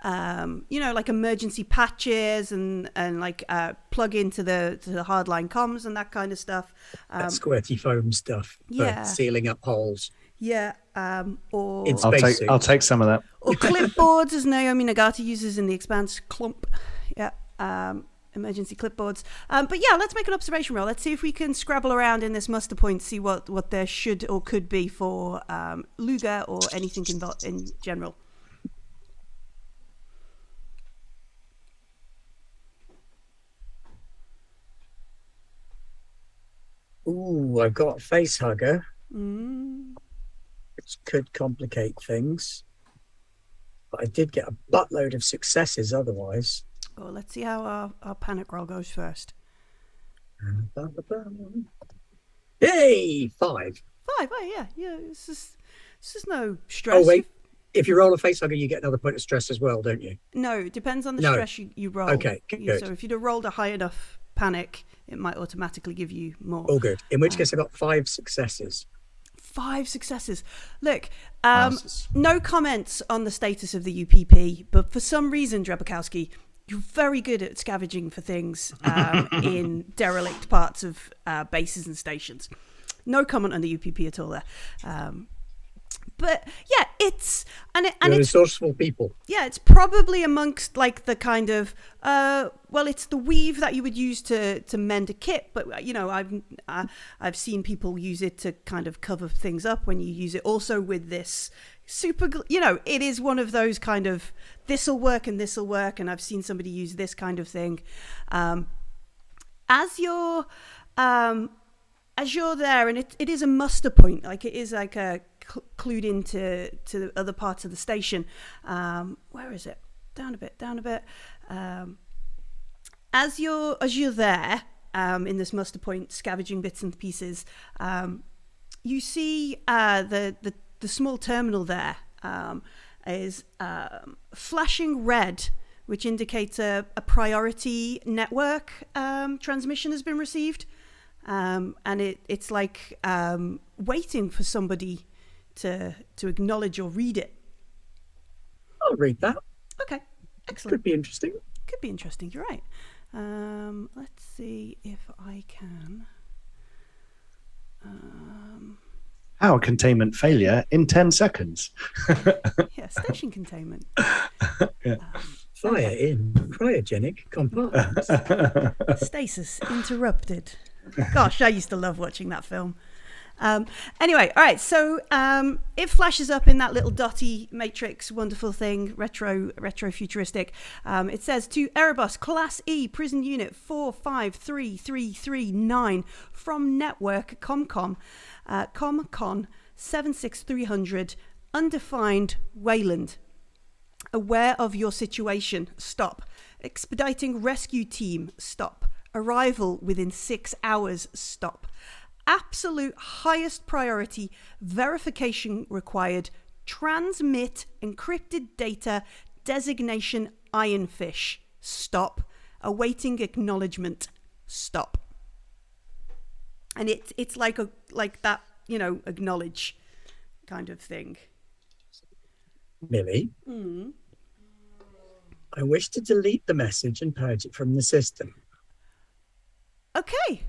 like emergency patches and like plug into the hardline comms and that kind of stuff. That squirty foam stuff. Yeah. For sealing up holes. Yeah. Or I'll take some of that. Or clipboards, as Naomi Nagata uses in The Expanse. Clump. Yeah. Emergency clipboards. But yeah, let's make an observation roll. Let's see if we can scrabble around in this muster point, see what there should or could be for Luga or anything in general. Ooh, I've got a face hugger, which could complicate things. But I did get a buttload of successes otherwise. Oh, let's see how our panic roll goes first. Yay! 5. 5, oh yeah. This is no stress. Oh wait, if you roll a face hugger, you get another point of stress as well, don't you? No, it depends on the stress you roll. Okay, good. So if you'd have rolled a high enough panic, it might automatically give you more. Oh, good. In which case, I got 5 successes. 5 successes. Look, Wowzers. no comments on the status of the UPP, but for some reason, Drabakowski, you're very good at scavenging for things in derelict parts of bases and stations. No comment on the UPP at all there. But yeah, it's and You're it's resourceful people. yeah, it's probably amongst like the kind of well, it's the weave that you would use to mend a kit, but you know, I've seen people use it to kind of cover things up when you use it also with this super you know, it is one of those kind of this'll work and I've seen somebody use this kind of thing as you're there, and it is a muster point, like it is like a clued into the other parts of the station. Where is it? Down a bit. As you're there in this muster point, scavenging bits and pieces, you see the small terminal there is flashing red, which indicates a priority network transmission has been received, and it's like waiting for somebody to acknowledge or read it. I'll read that. Okay, excellent. Could be interesting. Could be interesting. You're right. Let's see if I can. Power containment failure in 10 seconds. Yeah, station containment. Fire in cryogenic compartment. Stasis interrupted. Gosh, I used to love watching that film. Anyway, all right, so it flashes up in that little dotty matrix wonderful thing, retro futuristic. It says to Erebus Class E Prison Unit 453339 from Network ComCon 76300 undefined Wayland. Aware of your situation, stop. Expediting rescue team, stop. Arrival within 6 hours, stop. Absolute highest priority, verification required, transmit encrypted data, designation Ironfish, stop. Awaiting acknowledgement, stop. And it's like that, you know, acknowledge kind of thing. Millie, I wish to delete the message and purge it from the system. Okay.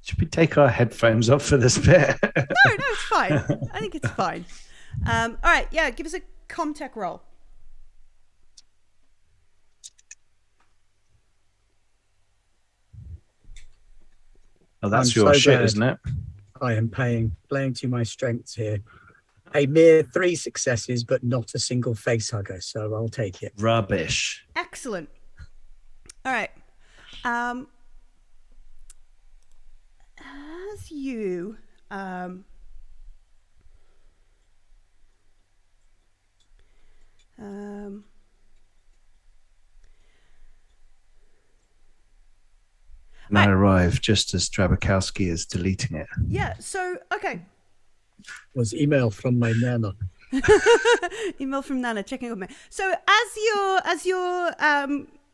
Should we take our headphones off for this bit? No, it's fine. I think it's fine. All right, yeah, give us a Comtech roll. Oh, that's I'm your so shit, glad. isn't it? I am playing to my strengths here. A mere 3 successes, but not a single face hugger, so I'll take it. Rubbish. Excellent. All right. As you And I arrive just as Drabakowski is deleting it. yeah, so okay. Was email from my nana. Email from Nana checking on me. So as you're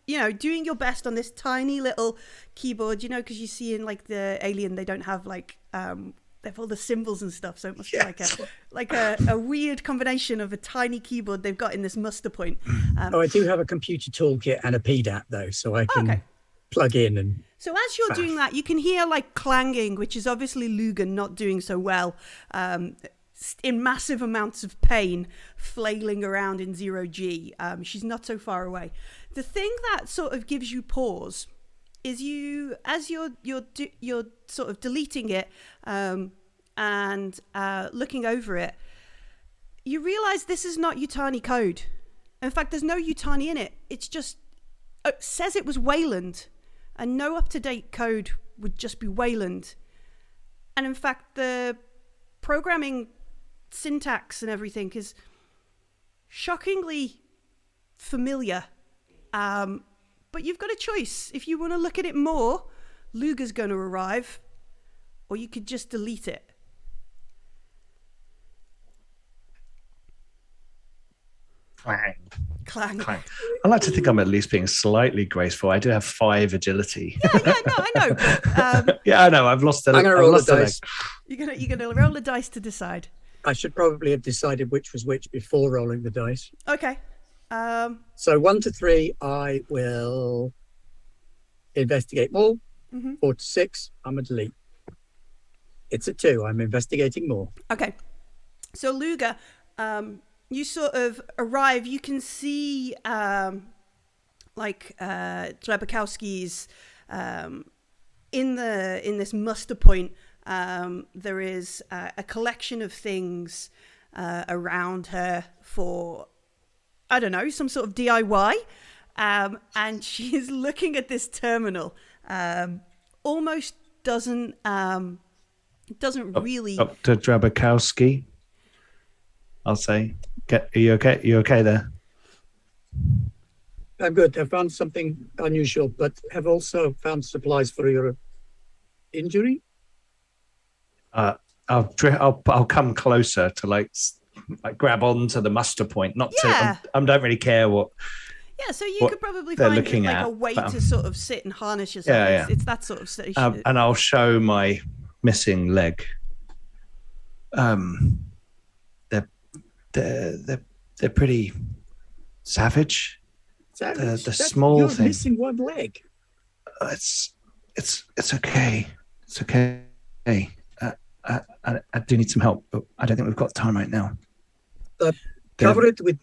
you know, doing your best on this tiny little keyboard, you know, because you see in like the Alien, they don't have like they have all the symbols and stuff, so it must be like a weird combination of a tiny keyboard they've got in this muster point. I do have a computer toolkit and a PDAT though, so I can plug in and. So as you're doing that, you can hear like clanging, which is obviously Lugan not doing so well, in massive amounts of pain, flailing around in 0G. She's not so far away. The thing that sort of gives you pause is as you're sort of deleting it and looking over it, you realize this is not Yutani code. In fact, there's no Yutani in it. It's just it says it was Wayland. And no up-to-date code would just be Wayland. And in fact, the programming syntax and everything is shockingly familiar. But you've got a choice. If you want to look at it more, Luga's going to arrive, or you could just delete it. Clang. Clang. Clang. I like to think I'm at least being slightly graceful. I do have 5 agility. Yeah, no, I know. But, Yeah, I know. I've lost the. I'm going to I've roll the lost the leg. dice. you're gonna roll the dice to decide. I should probably have decided which was which before rolling the dice. Okay. So 1 to 3, I will investigate more. 4 to 6, I'm a delete. It's a 2. I'm investigating more. Okay. So Luga, you sort of arrive. You can see Drebakowski's in this muster point. There is a collection of things around her for, I don't know, some sort of DIY. And she is looking at this terminal. Almost doesn't really. Dr. Drabakowski, I'll say. Are you okay? You okay there? I'm good. I found something unusual, but have also found supplies for your injury. I'll come closer to like grab onto the muster point. Not Yeah. to. I don't really care what. Yeah, so you what could probably they're find looking like at, a way but, to sort of sit and harness yourself. Yeah. It's that sort of station. And I'll show my missing leg. They're pretty savage. Savage. The small you're thing. missing one leg. It's okay. It's okay. I do need some help, but I don't think we've got time right now. Cover it with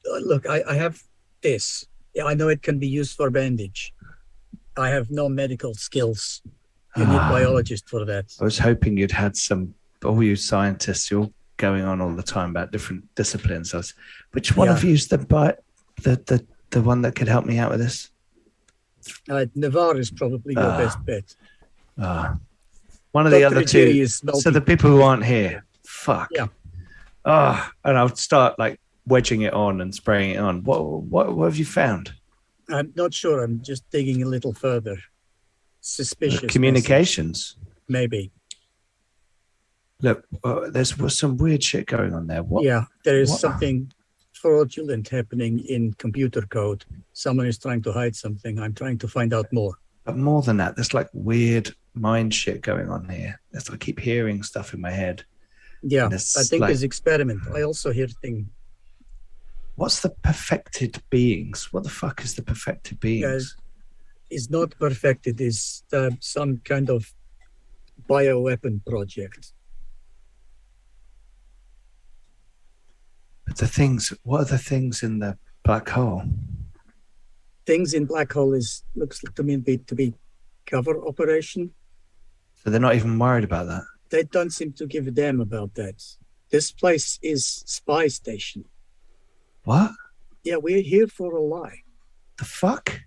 look, I have this. Yeah, I know it can be used for bandage. I have no medical skills. You need biologist for that. I was hoping you'd had all you scientists, you're going on all the time about different disciplines. Which one of you's the one that could help me out with this? Navarre is probably your best bet. One of the Dr. other two. Ajiri is So the people who aren't here. Fuck. Yeah. And I'll start like wedging it on and spraying it on. What have you found? I'm not sure. I'm just digging a little further. Suspicious. Communications. Maybe. Look, there's some weird shit going on there. Yeah, there is something fraudulent happening in computer code. Someone is trying to hide something. I'm trying to find out more. But more than that, there's like weird mind shit going on here. I keep hearing stuff in my head. Yeah, I think there's experiment. I also hear thing. What's the perfected beings? What the fuck is the perfected beings? Is not perfected. Is some kind of bioweapon project. But what are the things in the black hole? Things in black hole looks to me to be cover operation. So they're not even worried about that. They don't seem to give a damn about that. This place is spy station. What? Yeah, we're here for a lie. The fuck?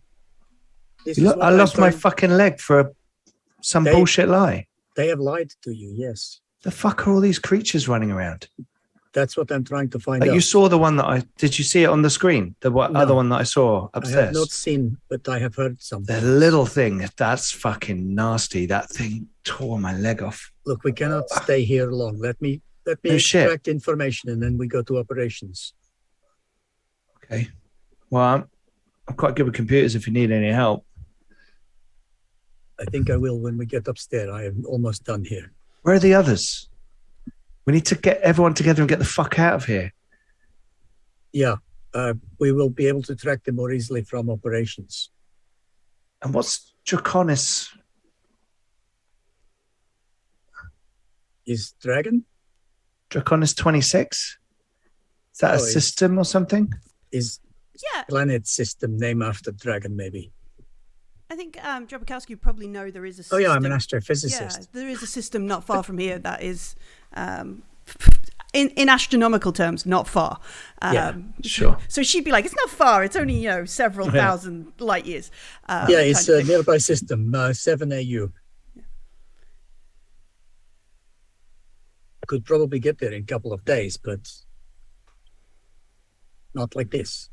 I lost my fucking leg for some bullshit lie. They have lied to you, yes. The fuck are all these creatures running around? That's what I'm trying to find out. You saw the one that did you see it on the screen? Other one that I saw upstairs? I have not seen, but I have heard something. The little thing, that's fucking nasty. That thing tore my leg off. Look, we cannot stay here long. Let me extract information and then we go to operations. Okay. Well, I'm quite good with computers if you need any help. I think I will when we get upstairs. I am almost done here. Where are the others? We need to get everyone together and get the fuck out of here. Yeah, we will be able to track them more easily from operations. And what's Draconis? Is Dragon? Draconis 26? Is that a system or something? Is planet system named after Dragon, maybe? I think Drabakowski would probably know there is a system. Oh, yeah, I'm an astrophysicist. Yeah, there is a system not far from here that is, in astronomical terms, not far. Sure. So she'd be like, it's not far. It's only, several thousand light years. It's a nearby system, 7 AU. Could probably get there in a couple of days, but not like this.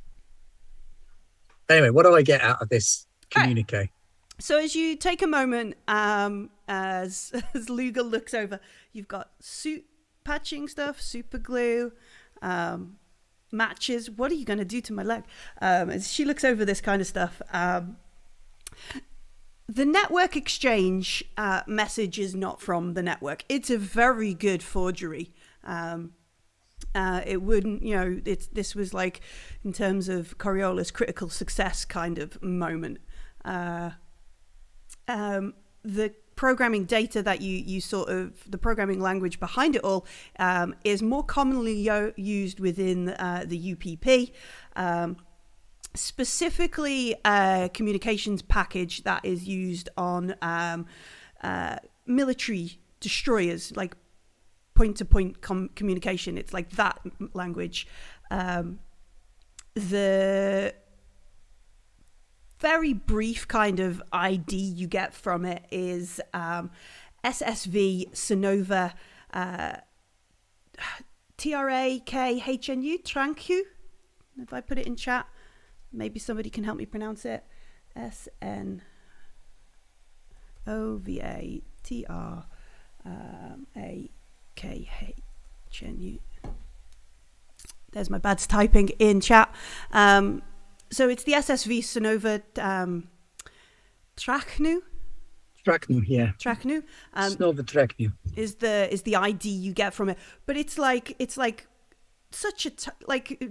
Anyway, what do I get out of this communique? Right. So as you take a moment, as Luga looks over, you've got suit patching stuff, super glue, matches. What are you going to do to my leg? As she looks over this kind of stuff, the network exchange message is not from the network. It's a very good forgery. It wouldn't, this was like, in terms of Coriola's critical success kind of moment. The programming data that you sort of, the programming language behind it all is more commonly used within the UPP. Specifically a communications package that is used on military destroyers, like point-to-point communication. It's like that language. The very brief kind of ID you get from it is SSV Sonova TRAKHNU, Tranku. If I put it in chat, maybe somebody can help me pronounce it. SNOVATRAKHNU. There's my bad typing in chat. So it's the SSV Sonova Traknu. Traknu, yeah. Traknu. Sonova Traknu is the ID you get from it, but it's like such a like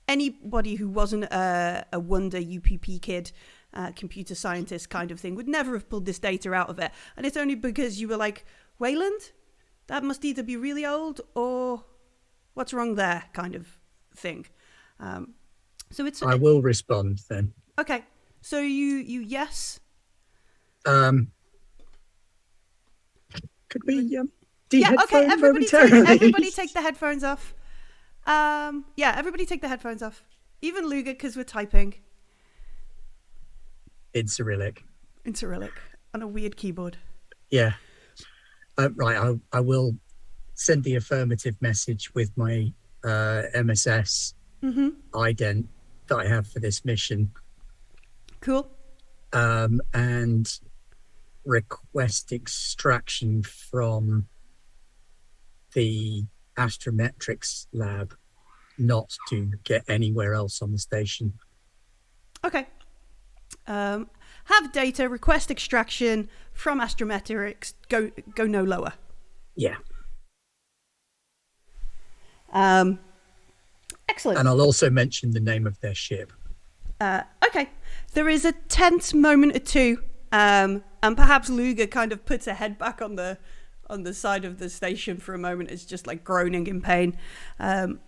anybody who wasn't a Wonder UPP kid, computer scientist kind of thing would never have pulled this data out of it, and it's only because you were like, Wayland, that must either be really old or what's wrong there kind of thing. So it's. I will respond then. Okay, so you yes. Could we okay, everybody take the headphones off. Everybody take the headphones off. Even Luga, because we're typing. In Cyrillic. On a weird keyboard. Yeah. Right, I will send the affirmative message with my MSS ident that I have for this mission. Cool. And request extraction from the astrometrics lab, not to get anywhere else on the station. Okay. Have data, request extraction from astrometrics, go no lower. Yeah. Excellent. And I'll also mention the name of their ship. Okay. There is a tense moment or two, and perhaps Luga kind of puts her head back on the side of the station for a moment. It's just like groaning in pain. To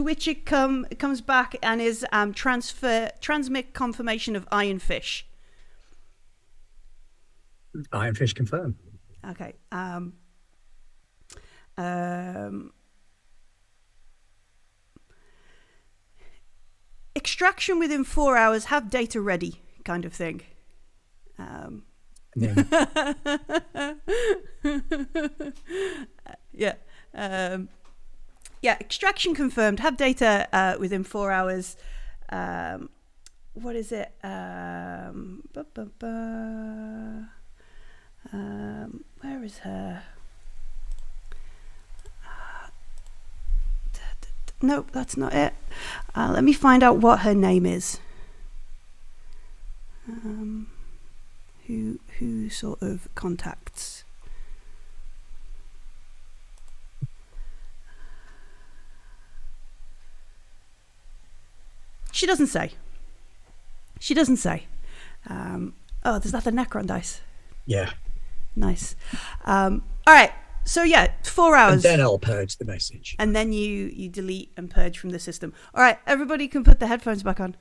which it comes back and is transmit confirmation of Ironfish. Ironfish confirmed. Okay. Extraction within 4 hours, have data ready, kind of thing. Yeah. Extraction confirmed, have data within 4 hours. What is it? Where is her? Nope, that's not it. Let me find out what her name is. Who sort of contacts? She doesn't say. There's that the Necron dice. Yeah. Nice. All right. So 4 hours. And then I'll purge the message. And then you delete and purge from the system. All right, everybody can put the headphones back on.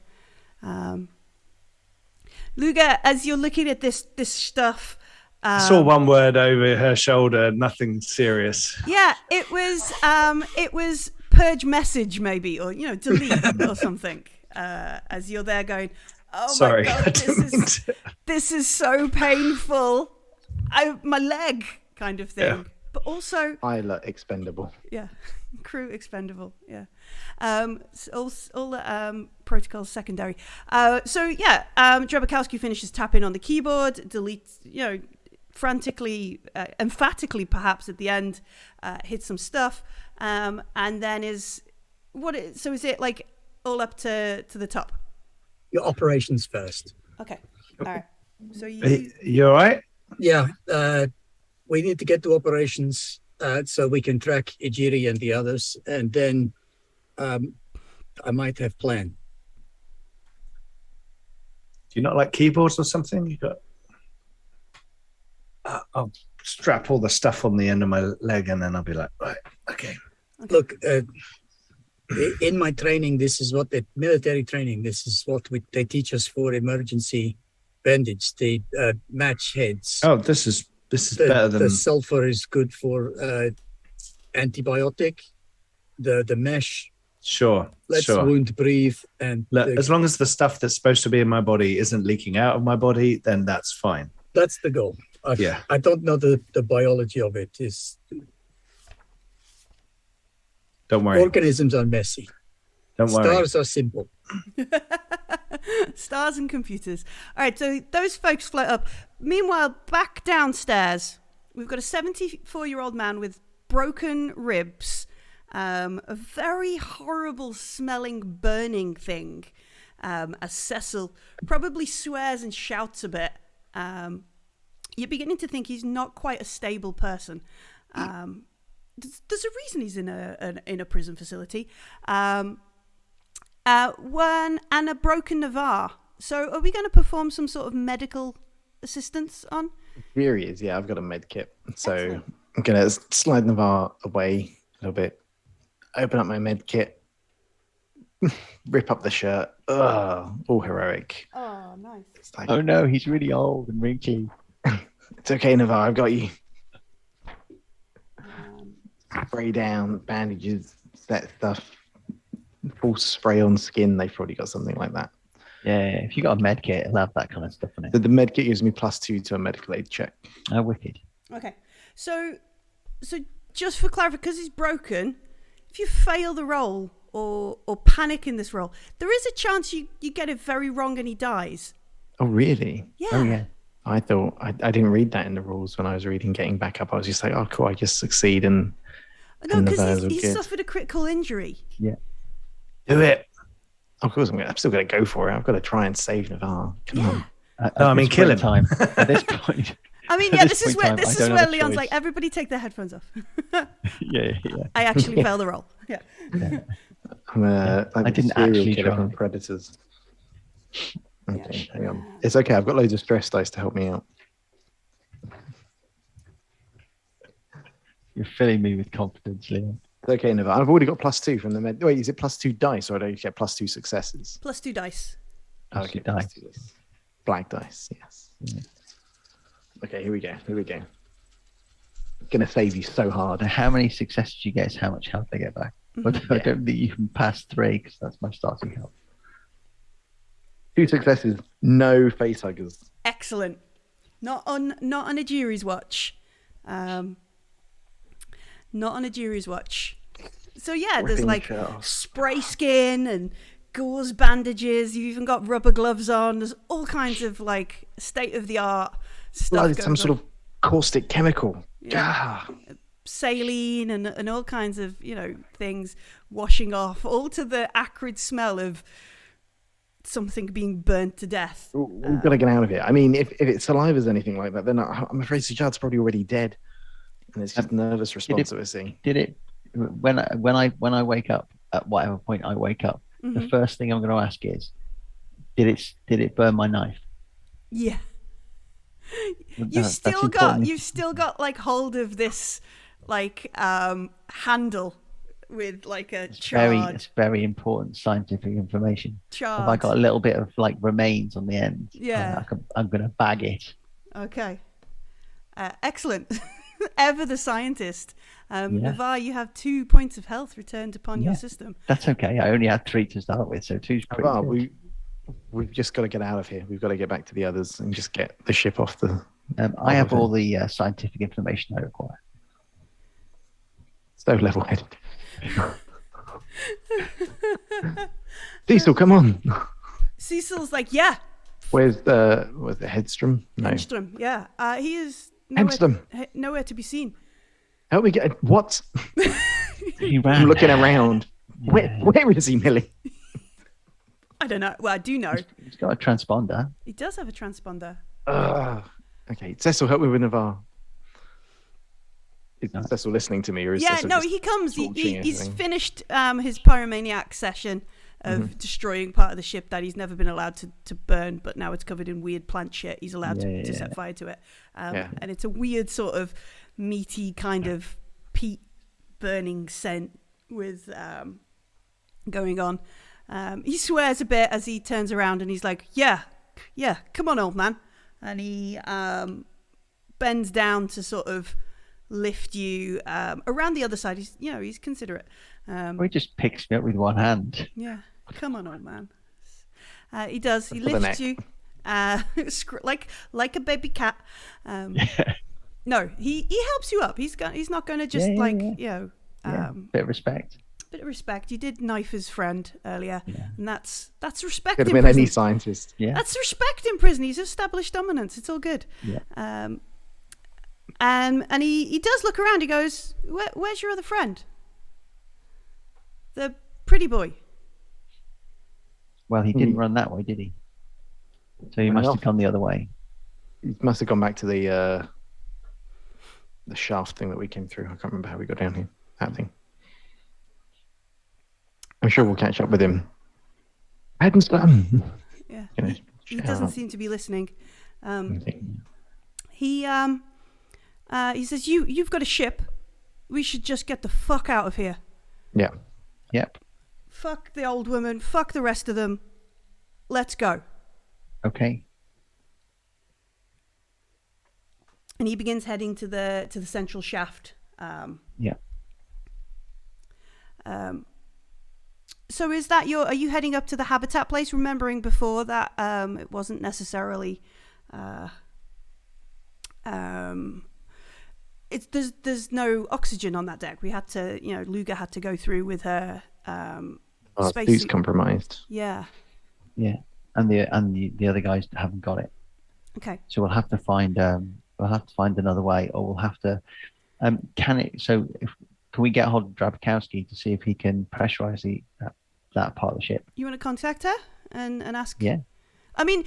Luga, as you're looking at this stuff, I saw one word over her shoulder, nothing serious. Yeah, it was purge message maybe, or delete or something. As you're there going, oh sorry, my god, this is so painful. My leg kind of thing. Yeah. But also pilot expendable. Yeah, crew expendable. Yeah, all protocols secondary. Drebakowski finishes tapping on the keyboard, deletes, frantically, emphatically perhaps at the end, hits some stuff, and then is So is it like all up to the top? Your operations first. Okay. All right. So You all right? Yeah, we need to get to operations so we can track Ijiri and the others, and then I might have plan. Do you not like keyboards or something? You got. I'll strap all the stuff on the end of my leg, and then I'll be like, right, okay. Look, in my training, this is what the military training. This is what they teach us for emergency bandage. They match heads. Oh, this is better than the sulfur is good for antibiotic. The mesh. Sure. Let's sure. wound breathe and as long as the stuff that's supposed to be in my body isn't leaking out of my body, then that's fine. That's the goal. I don't know the biology of it. Don't worry. Organisms are messy. Don't worry. Stars are simple. Stars and computers. All right, so those folks float up. Meanwhile, back downstairs, we've got a 74-year-old man with broken ribs, a very horrible smelling burning thing, as Cecil probably swears and shouts a bit. You're beginning to think he's not quite a stable person. There's a reason he's in a prison facility. And a broken Navarre. So are we going to perform some sort of medical assistance on? Here he is. Yeah, I've got a med kit. So Excellent. I'm going to slide Navarre away a little bit, open up my med kit, rip up the shirt. Ugh, all heroic. Oh, nice. It's like, Oh no, he's really old and wrinkly. it's okay, Navarre, I've got you. Spray down, bandages, that stuff. Full spray on skin. They've probably got something like that. Yeah, if you got a med kit, it'll have that kind of stuff in it. The med kit gives me +2 to a medical aid check. Oh, wicked. Okay. So just for clarification, because he's broken, if you fail the roll or panic in this roll, there is a chance you get it very wrong and he dies. Oh, really? Yeah. Oh, yeah. I thought I didn't read that in the rules when I was reading Getting Back Up. I was just like, oh, cool, I just succeed and No, and because the he good. suffered a critical injury. Yeah. Do it. Of course, I'm still going to go for it. I've got to try and save Navarre. Come on. No, I mean, kill him. Time, at this point. I mean, At yeah, this this is point in where time, I don't have a Leon's choice. like, everybody take their headphones off. yeah. I actually failed the roll. Yeah. I'm like I the didn't serial actually killer try. from Predators. Okay, hang on. It's okay. I've got loads of stress dice to help me out. You're filling me with confidence, Leon. It's okay, Navarre. I've already got +2 from the med. Wait, is it +2 dice or do I get +2 successes? +2 dice. Plus Okay, two dice. +2 dice. Black dice, yes. Yeah. Okay, here we go. Gonna save you so hard. And how many successes you get is how much health they get back. But I don't think you can pass 3 because that's my starting health. 2 successes, no face huggers. Excellent. Not on a jury's watch. Not on a jury's watch. So yeah, there's Ripping like shirt off. spray skin and gauze bandages. You've even got rubber gloves on. There's all kinds of like state of the art stuff. Blood, going some sort on. of caustic chemical. Yeah. Ah. Saline and all kinds of things washing off, all to the acrid smell of something being burnt to death. We've got to get out of here. I mean, if it's saliva's anything like that, then I'm afraid Sujad's probably already dead, and it's just a nervous response that we're seeing. Did it when I wake up at whatever point I wake up? The first thing I'm going to ask is, did it burn my knife? Yeah. That's You've important. still got like hold of this like handle with like a It's charred. very important scientific information. Charred. If I got a little bit of like remains on the end, Yeah. I'm going to bag it. Okay. Excellent. Ever the scientist. Navarre, you have 2 points of health returned upon your Yeah. system. That's okay. I only had 3 to start with, so 2's pretty Well, good. we've just got to get out of here. We've got to get back to the others and just get the ship off the. I have all the scientific information I require. So level-headed. Cecil, come on. Cecil's like, yeah, Where's the Headstrom? No, Enstrom. Yeah. He is Enstrom. nowhere to be seen. Help me get what? He I'm ran. looking around. Where is he, Millie? I don't know. Well, I do know. He's got a transponder. He does have a transponder. Okay, Cecil, help me with Navarre. Is Cecil listening to me, or is Yeah, Cecil no, just he comes. watching He's everything? finished his pyromaniac session of destroying part of the ship that he's never been allowed to burn, but now it's covered in weird plant shit. He's allowed to set fire to it. And it's a weird sort of meaty kind of peat burning scent with going on. He swears a bit as he turns around and he's like, yeah, come on, old man. And he bends down to sort of lift you around the other side. He's considerate. Or he just picks me up with one hand. Yeah, come on, old man. He does. He For the lifts neck. you like a baby cat. No, he helps you up. He's not going to just Bit of respect. bit of respect. You did knife his friend earlier, and that's respect Could in have been prison. any scientist. Yeah. That's respect in prison. He's established dominance. It's all good. Yeah. And he does look around. He goes, "Where's your other friend? The pretty boy." Well, he didn't run that way, did he? So he Went must off. have come the other way. He must have gone back to the shaft thing that we came through. I can't remember how we got down here. That thing. I'm sure we'll catch up with him. Head and slam. Yeah. You know, He shout doesn't out. seem to be listening. Okay. He says, "You've got a ship. We should just get the fuck out of here. Yeah. Yep. Fuck the old woman. Fuck the rest of them. Let's go." Okay. And he begins heading to the central shaft. Yeah. So is that are you heading up to the habitat place? Remembering before that it wasn't necessarily there's no oxygen on that deck. We had to, Luga had to go through with her Our space suit's suit. compromised. Yeah. Yeah. And the other guys haven't got it. Okay. So we'll have to find another way, or we'll have to. Can we get hold of Drabkowski to see if he can pressurize that part of the ship? You want to contact her and ask? Yeah. I mean,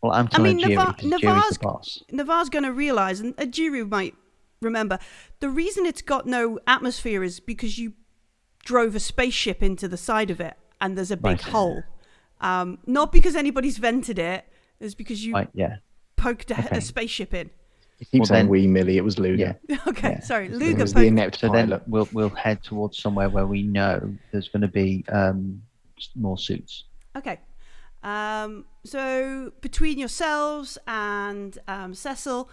Well, I'm telling Jiri because Jiri's Navarre's the boss. Navarre's going to realise, and Jiru might remember, the reason it's got no atmosphere is because you drove a spaceship into the side of it, and there's a big Right. hole. Not because anybody's vented it, it's because you Right. Yeah. poked a Okay. spaceship in. You keep Well, saying then- we, Millie. It was Luga. Yeah. Okay, Yeah. sorry, It Luga was the poked. inept So then pilot. we'll head towards somewhere where we know there's going to be more suits. Okay. So between yourselves and Cecil,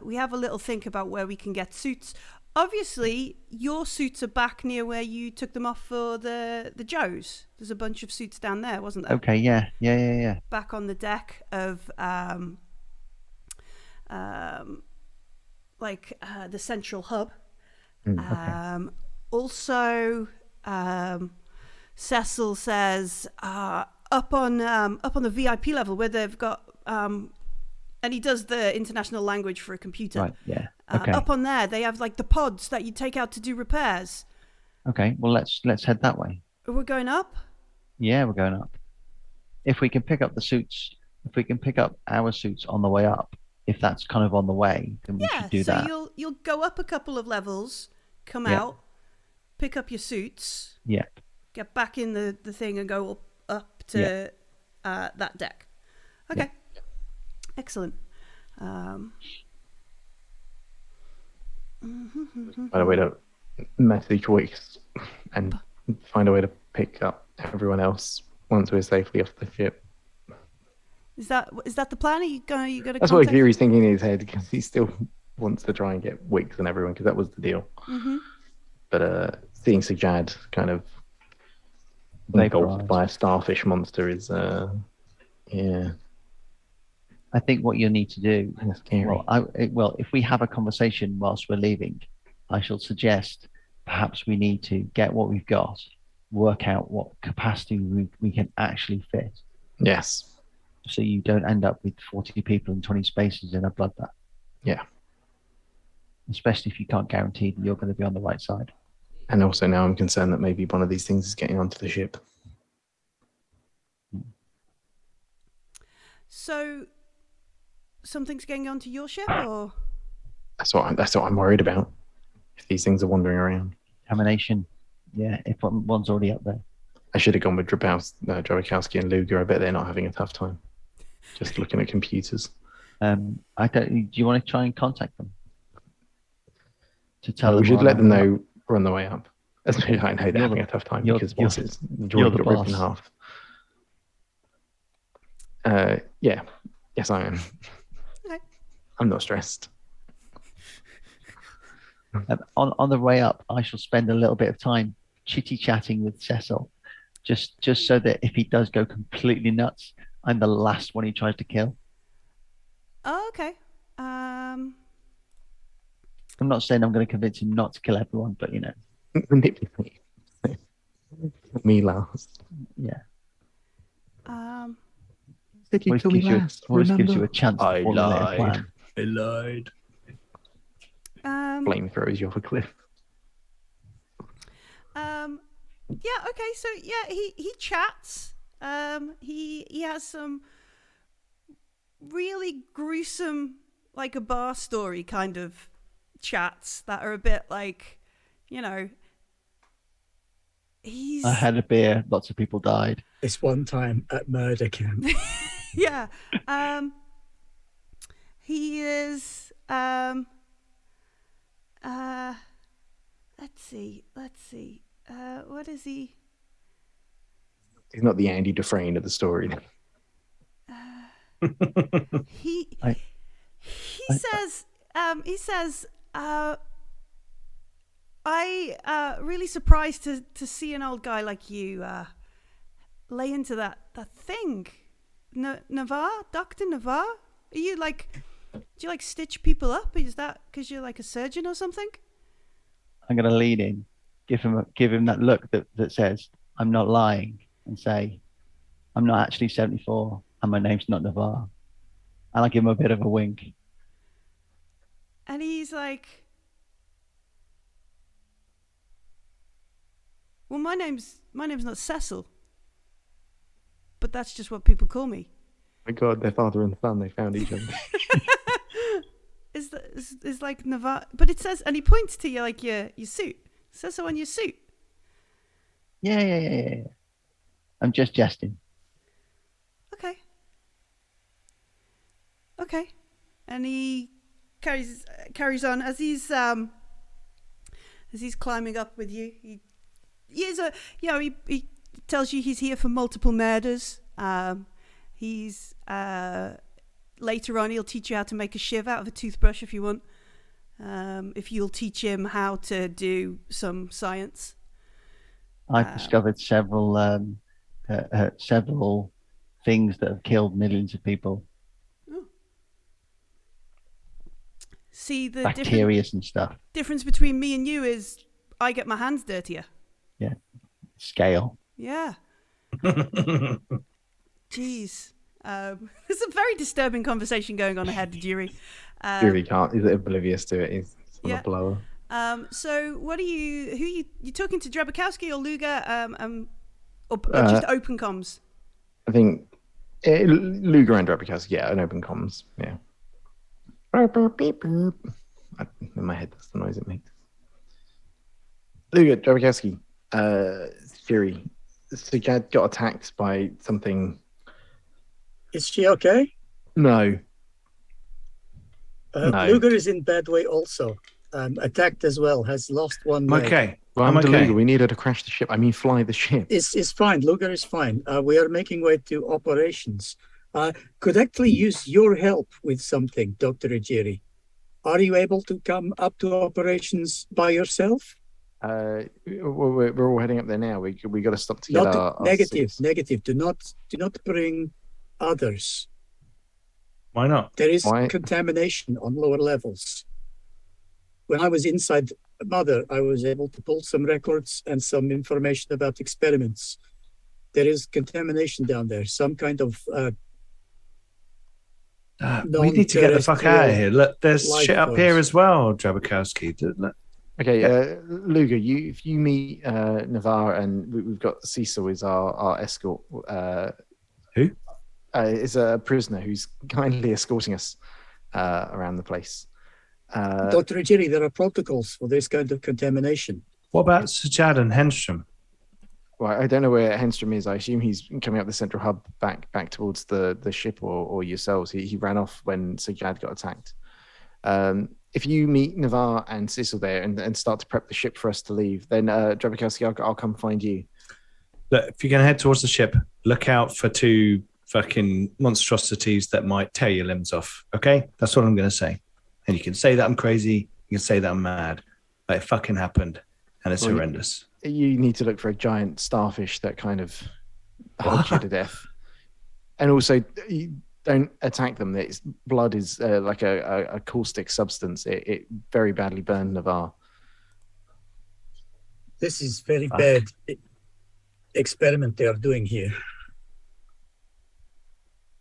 we have a little think about where we can get suits. Obviously, your suits are back near where you took them off for the Joes. There's a bunch of suits down there, wasn't there? Okay. Yeah. Back on the deck of the central hub. Also, Cecil says up on the VIP level where they've got and he does the international language for a computer. Right. Yeah. Okay. Up on there, they have like the pods that you take out to do repairs. Okay. Well, let's head that way. We're going up. Yeah, we're going up. If we can pick up the suits, if we can pick up our suits on the way up, if that's kind of on the way, then we Yeah, should do so that. you'll go up a couple of levels, come Yeah. out, pick up your suits, Yeah. get back in the thing and go up to that deck. Okay. Excellent. Find a way to message Wix and find a way to pick up everyone else once we're safely off the ship. Is that the plan? Are you gonna That's what contact? Kiri's thinking in his head, because he still wants to try and get Wix and everyone, because that was the deal. Mm-hmm. But seeing Sajad kind of Vaporized. engulfed by a starfish monster is, yeah, I think what you'll need to do. kind of scary. Well, if we have a conversation whilst we're leaving, I shall suggest perhaps we need to get what we've got, work out what capacity we can actually fit, Yes. so you don't end up with 40 people and 20 spaces in a bloodbath. Yeah. Especially if you can't guarantee that you're going to be on the right side. And also now I'm concerned that maybe one of these things is getting onto the ship. So, something's going on to your ship, or? That's what I'm worried about. If these things are wandering around. Contamination. Yeah, if one's already up there. I should have gone with Drabikowski and Luger. I bet they're not having a tough time. Just looking at computers. Do you want to try and contact them? To tell them we should we're let them on- know we're on the way up. I know they're having a tough time because once it's the droid got ripped in half. Yeah. Yes, I am. Okay. I'm not stressed. On the way up, I shall spend a little bit of time chitty-chatting with Cecil, just so that if he does go completely nuts, I'm the last one he tries to kill. Oh, okay. I'm not saying I'm going to convince him not to kill everyone, but Manipulate. Me last. yeah. Said you Always kill me gives you, last. always gives Remember? you a chance to I formulate a lied. plan. I lied. Flamethrowers you off a cliff. Yeah. Okay. So yeah, he chats. He has some really gruesome, like a bar story kind of chats that are a bit like, he's I had a beer, lots of people died. This one time at murder camp. yeah. He is. Let's see. What is he? He's not the Andy Dufresne of the story. He says I really surprised to see an old guy like you lay into that thing. Navarre, Dr. Navarre? Are you do you stitch people up? Is that because you're like a surgeon or something? I'm going to lean in, give him that look that says, I'm not lying, and say, I'm not actually 74, and my name's not Navarre. And I give him a bit of a wink. And he's like, well, my name's not Cecil, but that's just what people call me. My God, their father and son, they found each other. Is like Navarre, but it says, and he points to your suit. It says so on your suit. Yeah. I'm just jesting. Okay. And he carries on as he's climbing up with you. He tells you he's here for multiple murders. He's later on he'll teach you how to make a shiv out of a toothbrush if you want. If you'll teach him how to do some science. I've discovered several things that have killed millions of people. See, the Bacteria and stuff. difference between me and you is I get my hands dirtier. Yeah. Scale. Yeah. Jeez. There's a very disturbing conversation going on ahead, Jury. Jury can't. He's oblivious to it. He's on a blower. So who are you talking to, Drabikowski or Luger, or just open comms? I think Luger and Drabikowski, yeah, an open comms, yeah. In my head, that's the noise it makes. Luger, Drabikowski, Fury. Sigad got attacked by something. Is she okay? No. No. Luger is in bad way also. Attacked as well, has lost one leg. Okay. Well, I'm okay. Luger, we need her to crash the ship. I mean, fly the ship. It's fine. Luger is fine. We are making way to operations. Could actually use your help with something, Dr. Ejiri. Are you able to come up to operations by yourself? We're all heading up there now. We got to stop to get our negative. suits. Do not bring others. Why not? There is contamination on lower levels. When I was inside Mother, I was able to pull some records and some information about experiments. There is contamination down there. Some kind of we need to get the fuck out of here. Look, there's shit up here as well, Drabikowski. Okay, Luger, if you meet Navarre, and we've got Cecil is our escort. Who? Is a prisoner who's kindly escorting us around the place. Dr. Ejiri, there are protocols for this kind of contamination. What about Sajad and Henstrom? Well, I don't know where Henstrom is. I assume he's coming up the central hub back towards the ship or yourselves. He ran off when Sajad got attacked. If you meet Navarre and Cecil there and start to prep the ship for us to leave, then Drabikowski, I'll come find you. Look, if you're going to head towards the ship, look out for 2 fucking monstrosities that might tear your limbs off. Okay? That's what I'm going to say. And you can say that I'm crazy. You can say that I'm mad. But it fucking happened. And it's horrendous. You need to look for a giant starfish that kind of hugs you to death. And also, you don't attack them. Its blood is like a caustic substance. It very badly burned Navarre. This is very bad experiment they are doing here.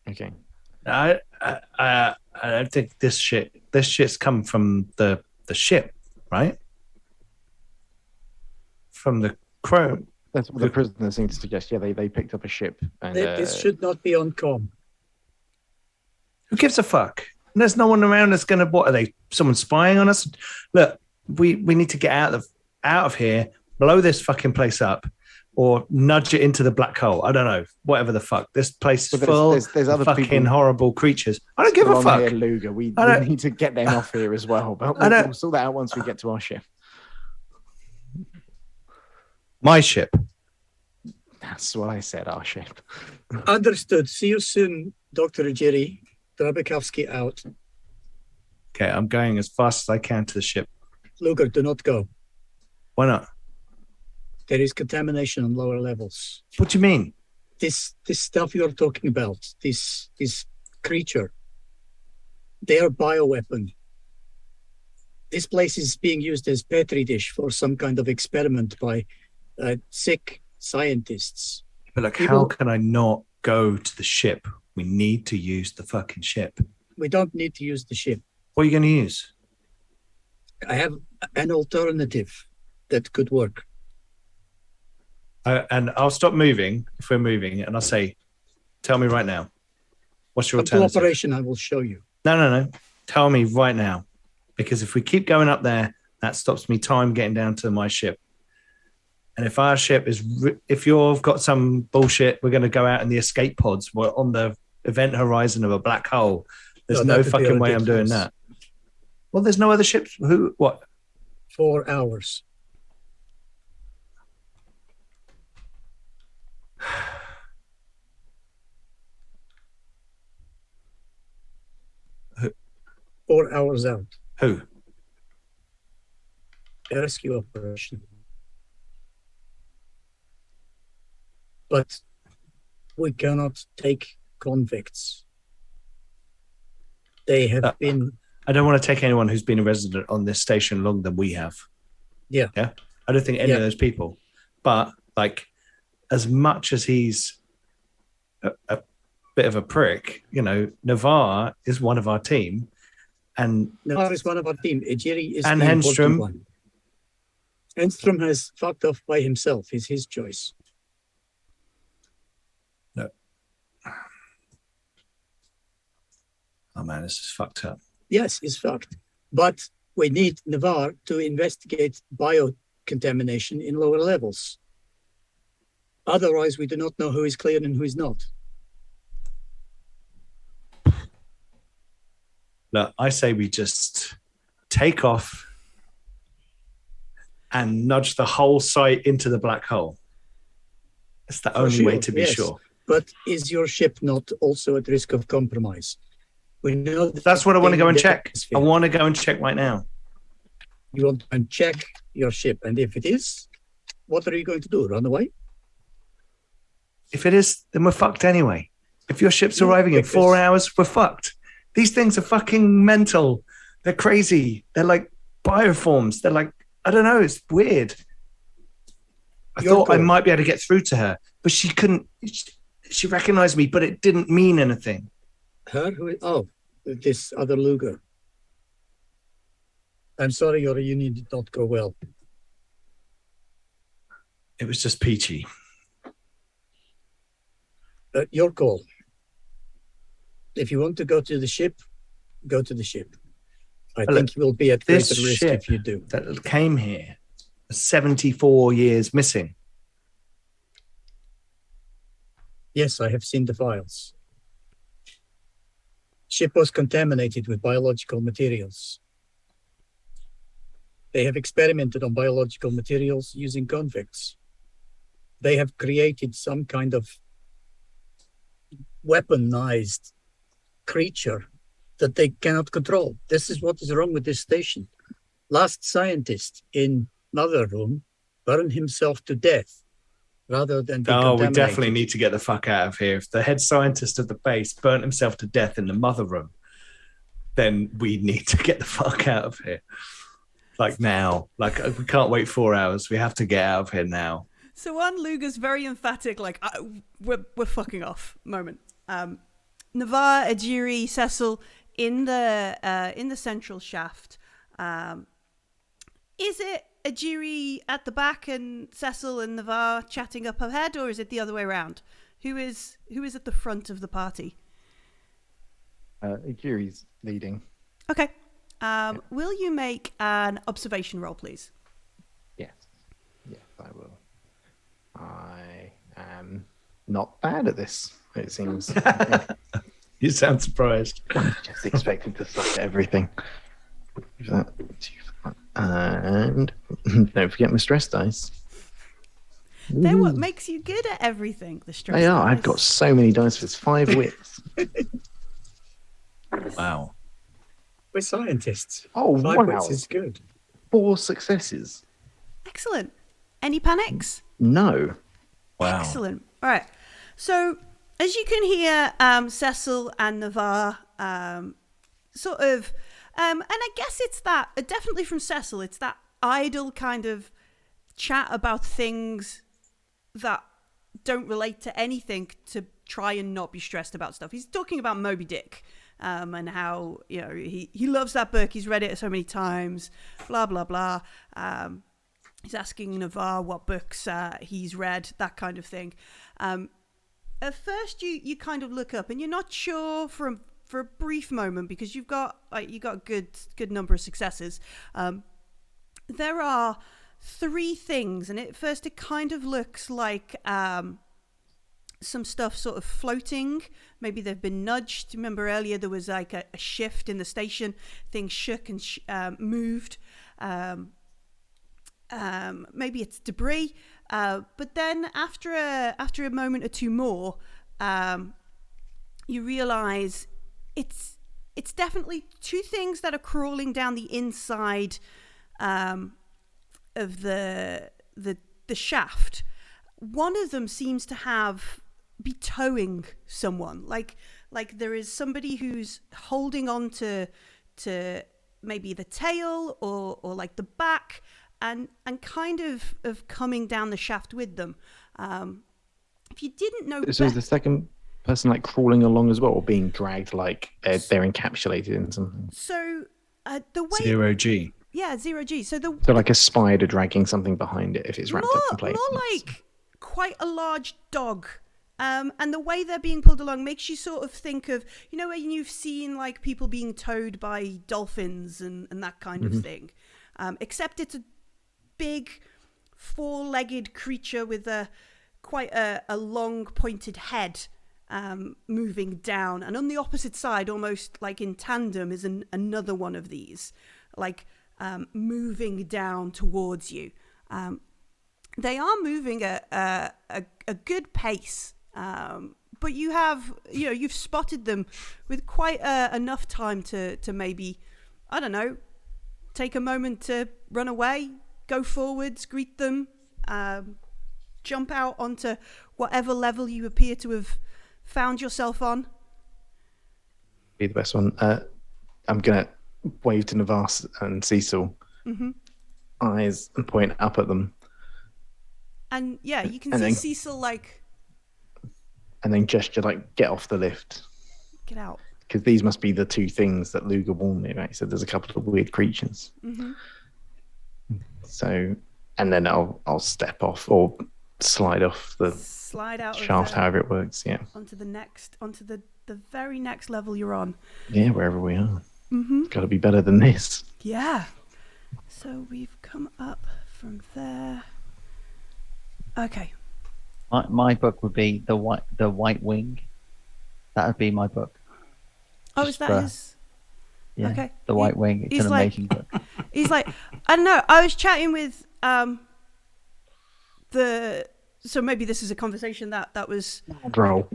Okay. I don't think this shit's come from the ship, right? From the chrome. That's what the prisoner seemed to suggest. Yeah, they picked up a ship. And, this should not be on comm. Who gives a fuck? There's no one around that's gonna. What are they? Someone spying on us? Look, we need to get out of here, blow this fucking place up, or nudge it into the black hole. I don't know. Whatever the fuck. This place is full there's other of fucking people horrible creatures. I don't give a fuck. Here, Luger. We need to get them off here as well. But we'll sort that out once we get to our ship. My ship. That's what I said, our ship. Understood. See you soon, Dr. Ejiri. Drabikowski out. Okay, I'm going as fast as I can to the ship. Luger, do not go. Why not? There is contamination on lower levels. What do you mean? This stuff you are talking about, this creature, they are bioweapon. This place is being used as petri dish for some kind of experiment by sick scientists. But look, how can I not go to the ship? We need to use the fucking ship. We don't need to use the ship. What are you going to use? I have an alternative that could work. And I'll stop moving if we're moving, and I'll say, tell me right now. What's your alternative? Cooperation, I will show you. No. Tell me right now. Because if we keep going up there, that stops me time getting down to my ship. And if our ship is, if you've got some bullshit, we're going to go out in the escape pods. We're on the event horizon of a black hole. There's no fucking way I'm doing that. Well, there's no other ships. What? 4 hours. Who? 4 hours out. Who? A rescue operation. But we cannot take convicts. They have been... I don't want to take anyone who's been a resident on this station longer than we have. Yeah. I don't think any of those people. But, like, as much as he's a bit of a prick, Navarre is one of our team. And Navarre is one of our team. Ejiri is and the Henstrom. important one. Henstrom has fucked off by himself. It's his choice. No. Oh, man, this is fucked up. Yes, it's fucked. But we need Navarre to investigate biocontamination in lower levels. Otherwise, we do not know who is clear and who is not. Look, I say we just take off and nudge the whole site into the black hole. It's the only way to be sure. But is your ship not also at risk of compromise? We know that's what I want to go and check. I want to go and check right now. You want to check your ship, and if it is, what are you going to do? Run away? If it is, then we're fucked anyway. If your ship's arriving in 4 hours, we're fucked. These things are fucking mental. They're crazy. They're like bioforms. They're like, I don't know. It's weird. I thought I might be able to get through to her, but she couldn't. She recognized me, but it didn't mean anything. Her? This other Luger. I'm sorry your reunion did not go well. It was just peachy. Your call. If you want to go to the ship, go to the ship. I think you will be at This greater risk ship if you do. that came here, 74 years missing. Yes, I have seen the files. Ship was contaminated with biological materials. They have experimented on biological materials using convicts. They have created some kind of weaponized creature that they cannot control. This is what is wrong with this station. Last scientist in another room burned himself to death rather than be Oh, we contaminated. definitely need to get the fuck out of here. If the head scientist of the base burnt himself to death in the mother room, then we need to get the fuck out of here. Like now. Like, we can't wait 4 hours. We have to get out of here now. So on Luger's very emphatic, like, we're fucking off moment. Navarre, Ajiri, Cecil in the central shaft. Is it Ajiri at the back and Cecil and Navarre chatting up ahead, or is it the other way around? Who is at the front of the party? Ajiri's leading. Okay. Will you make an observation roll, please? Yes. Yes, I will. I am not bad at this, it seems. You sound surprised. Just expected to suck at everything. And don't forget my stress dice. They're what makes you good at everything. The stress. They are. dice. I've got so many dice for this. 5 wits. Wow. We're scientists. Oh, 5 wow. wits is good. 4 successes. Excellent. Any panics? No. Wow. Excellent. All right. So, as you can hear, Cecil and Navarre sort of, and I guess it's that, definitely from Cecil, it's that idle kind of chat about things that don't relate to anything to try and not be stressed about stuff. He's talking about Moby Dick and how, you know, he loves that book. He's read it so many times, blah, blah, blah. He's asking Navarre what books he's read, that kind of thing. At first, you kind of look up and you're not sure for a brief moment because you've got a good number of successes. There are 3 things, and at first it kind of looks like some stuff sort of floating. Maybe they've been nudged. Remember earlier there was like a shift in the station. Things shook and moved. Maybe it's debris, but then after a moment or two more, you realize it's definitely 2 things that are crawling down the inside of the shaft. One of them seems to be towing someone, like there is somebody who's holding on to maybe the tail or like the back. And kind of coming down the shaft with them. If you didn't know... So is the second person like crawling along as well, or being dragged like they're encapsulated in something? So the way... 0G. Yeah, 0G. So like a spider dragging something behind it if it's wrapped up in place. More like quite a large dog. And the way they're being pulled along makes you sort of think of, you know, when you've seen like people being towed by dolphins and that kind of thing. Except it's a big 4-legged creature with quite a long pointed head moving down, and on the opposite side, almost like in tandem, is another one of these, like moving down towards you. They are moving at a good pace, but you've spotted them with quite enough time to maybe, I don't know, take a moment to run away, go forwards, greet them, jump out onto whatever level you appear to have found yourself on. Be the best one. I'm gonna wave to Navarre and Cecil, eyes, and point up at them. And yeah, you can and see then, Cecil like... And then gesture like, get off the lift. Get out. because these must be the two things that Luger warned me about. He said there's a couple of weird creatures. Mm-hmm. So, and then I'll step off or slide off the Slide out shaft, of however it works. Yeah. onto the very next level you're on. Yeah, wherever we are. Mm-hmm. Got to be better than this. Yeah. So we've come up from there. Okay. My book would be the White Wing. That would be my book. Oh, Just is that for- his? Yeah, Okay. the White Wing. It's he's an like- amazing book. He's like, I don't know. I was chatting with so maybe this is a conversation that was Roll.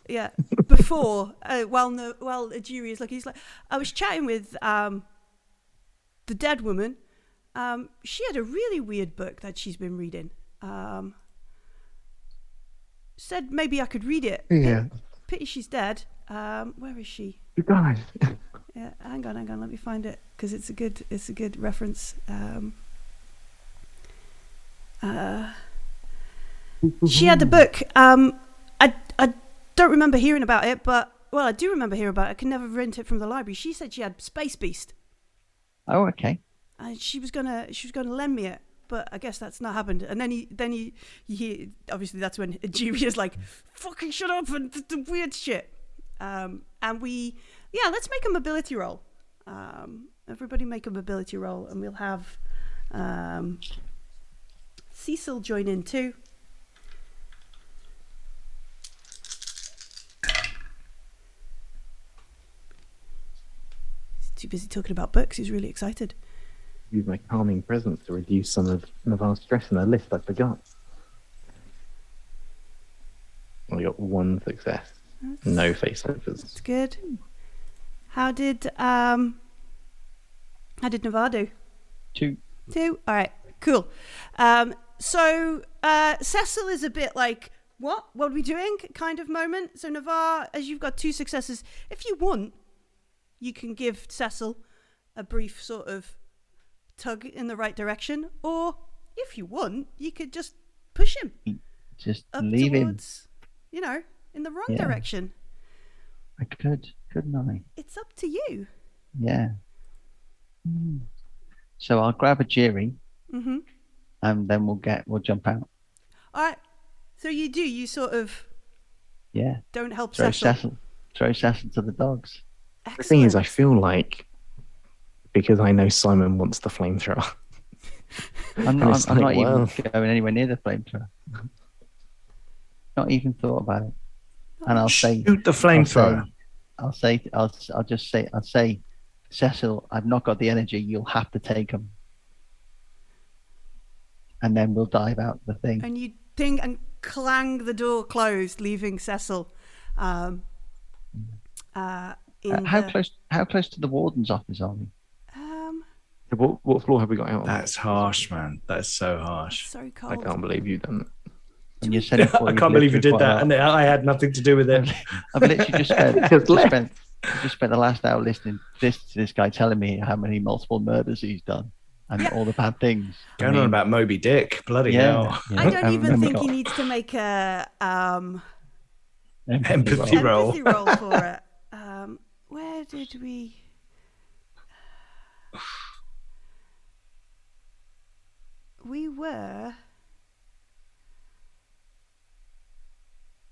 yeah before while the jury is like, he's like, I was chatting with the dead woman. She had a really weird book that she's been reading. Said maybe I could read it. Yeah. Pity she's dead. Where is she? You guys. Yeah, hang on. Let me find it because it's a good reference. She had the book. I don't remember hearing about it, but I do remember hearing about it. I can never rent it from the library. She said she had Space Beast, Oh, okay. and she was gonna lend me it, but I guess that's not happened. And then you hear, obviously that's when Jury is like, "Fucking shut up!" and the weird shit. And let's make a mobility roll. Everybody make a mobility roll, and we'll have Cecil join in too. He's too busy talking about books. He's really excited. Use my calming presence to reduce some of Navarre's stress in a list I forgot. I got one success. No faceovers. That's good. How did Navarre do? 2. 2? All right, cool. So Cecil is a bit like, what are we doing kind of moment. So Navarre, as you've got 2 successes, if you want, you can give Cecil a brief sort of tug in the right direction, or if you want, you could just push him Just up leave him. towards, in the wrong Yeah. direction. I couldn't I? It's up to you. Yeah. So I'll grab a jury, Mm-hmm. and then we'll jump out. All right. So you sort of Yeah. don't help Throw Cecil. Cecil to the dogs. The thing is, I Excellent. feel like because I know Simon wants the flamethrower. I'm And it's not like, even well. going anywhere near the flamethrower. Not even thought about it. And I'll say, Shoot the flamethrower. I'll say, Cecil, I've not got the energy. You'll have to take them. And then we'll dive out the thing. And you ding and clang the door closed, leaving Cecil. How close to the warden's office are we? What floor have we got out on? That's harsh, man. That's so harsh. So I cold. can't believe you've done that. And you said it before, I you've can't believe you lived did quite that, a and I had nothing to do with it. I've literally just spent Just left. the last hour listening to this guy telling me how many multiple murders he's done and all the bad things. Going on about Moby Dick, bloody hell. I don't even remember think he got needs to make a Empathy roll. empathy roll for it. Where did we? We were.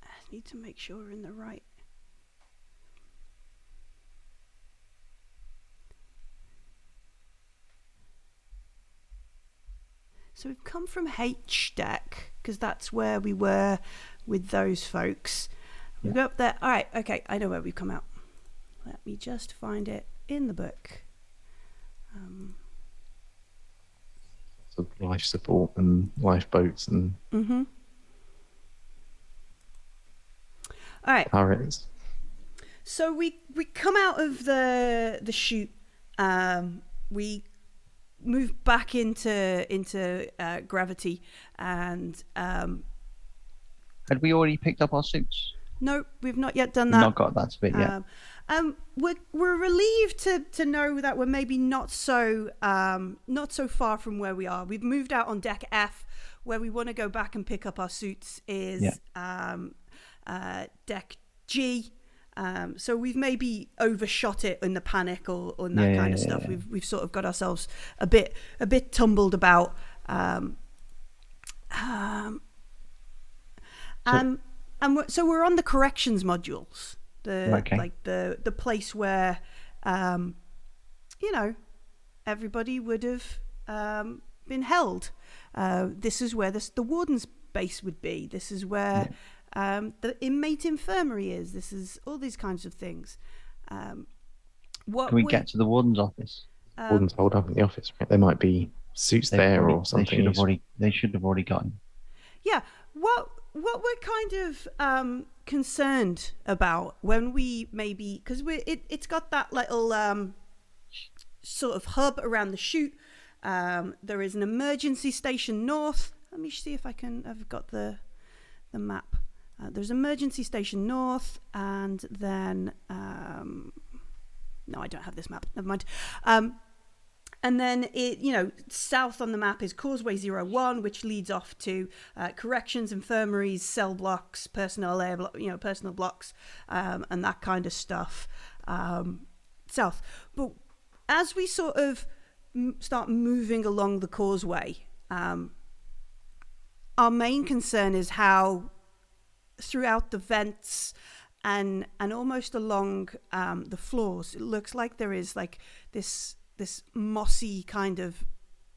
I need to make sure we're in the right. So we've come from H deck because that's where we were with those folks. We go up there. All right, okay, I know where we've come out. Let me just find it in the book. So life support and lifeboats and Mm-hmm. All right. turrets. So we come out of the chute. We move back into gravity, and Had we already picked up our suits? no, we've not yet done We've that. not got that bit yet. We're relieved to know that we're maybe not so far from where we are. We've moved out on deck F. Where we want to go back and pick up our suits is deck G. So we've maybe overshot it in the panic or that kind of stuff. We've sort of got ourselves a bit tumbled about. So we're on the corrections modules, the place where, everybody would have been held. This is where the warden's base would be. This is where the inmate infirmary is. This is all these kinds of things. Can we get to the warden's office? Warden's hold up in the office, right? There might be suits there or something. They should have already gotten. Yeah. What we're kind of concerned about when we maybe, because it's got that little sort of hub around the chute. There is an emergency station north. Let me see if I've got the map. There's emergency station north, and then no, I don't have this map. Never mind. And then south on the map is Causeway 01, which leads off to corrections, infirmaries, cell blocks, personnel blocks, and that kind of stuff south. But as we sort of start moving along the causeway, our main concern is how throughout the vents and almost along the floors, it looks like there is like this mossy kind of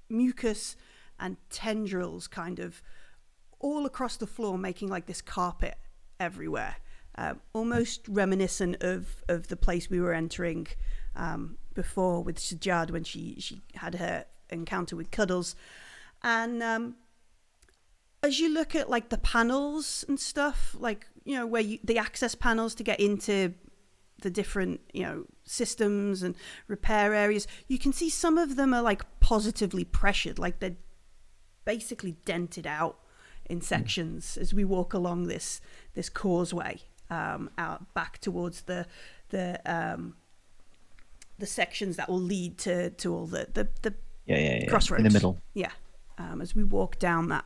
mucus and tendrils kind of all across the floor, making like this carpet everywhere, almost reminiscent of the place we were entering before with Sajad when she had her encounter with Cuddles. And as you look at like the panels and stuff, like where the access panels to get into the different systems and repair areas, you can see some of them are like positively pressured, like they're basically dented out in sections as we walk along this causeway out back towards the sections that will lead to all the crossroads in the middle. As we walk down that.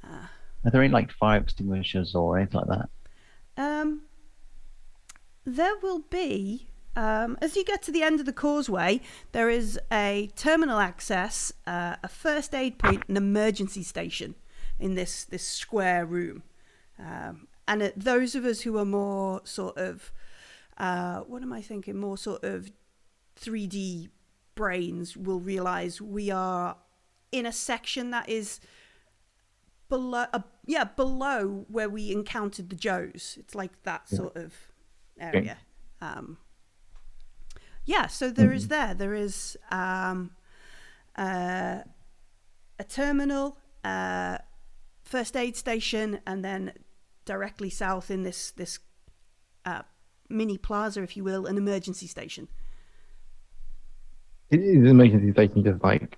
Are there any like fire extinguishers or anything like that? There will be, as you get to the end of the causeway, there is a terminal access, a first aid point, an emergency station in this square room. And those of us who are more sort of, more sort of 3D brains will realise we are in a section that is below where we encountered the Joes. It's like that sort of area. So there is there is a terminal, first aid station, and then directly south in this mini plaza, if you will, an emergency station. Is the emergency station just like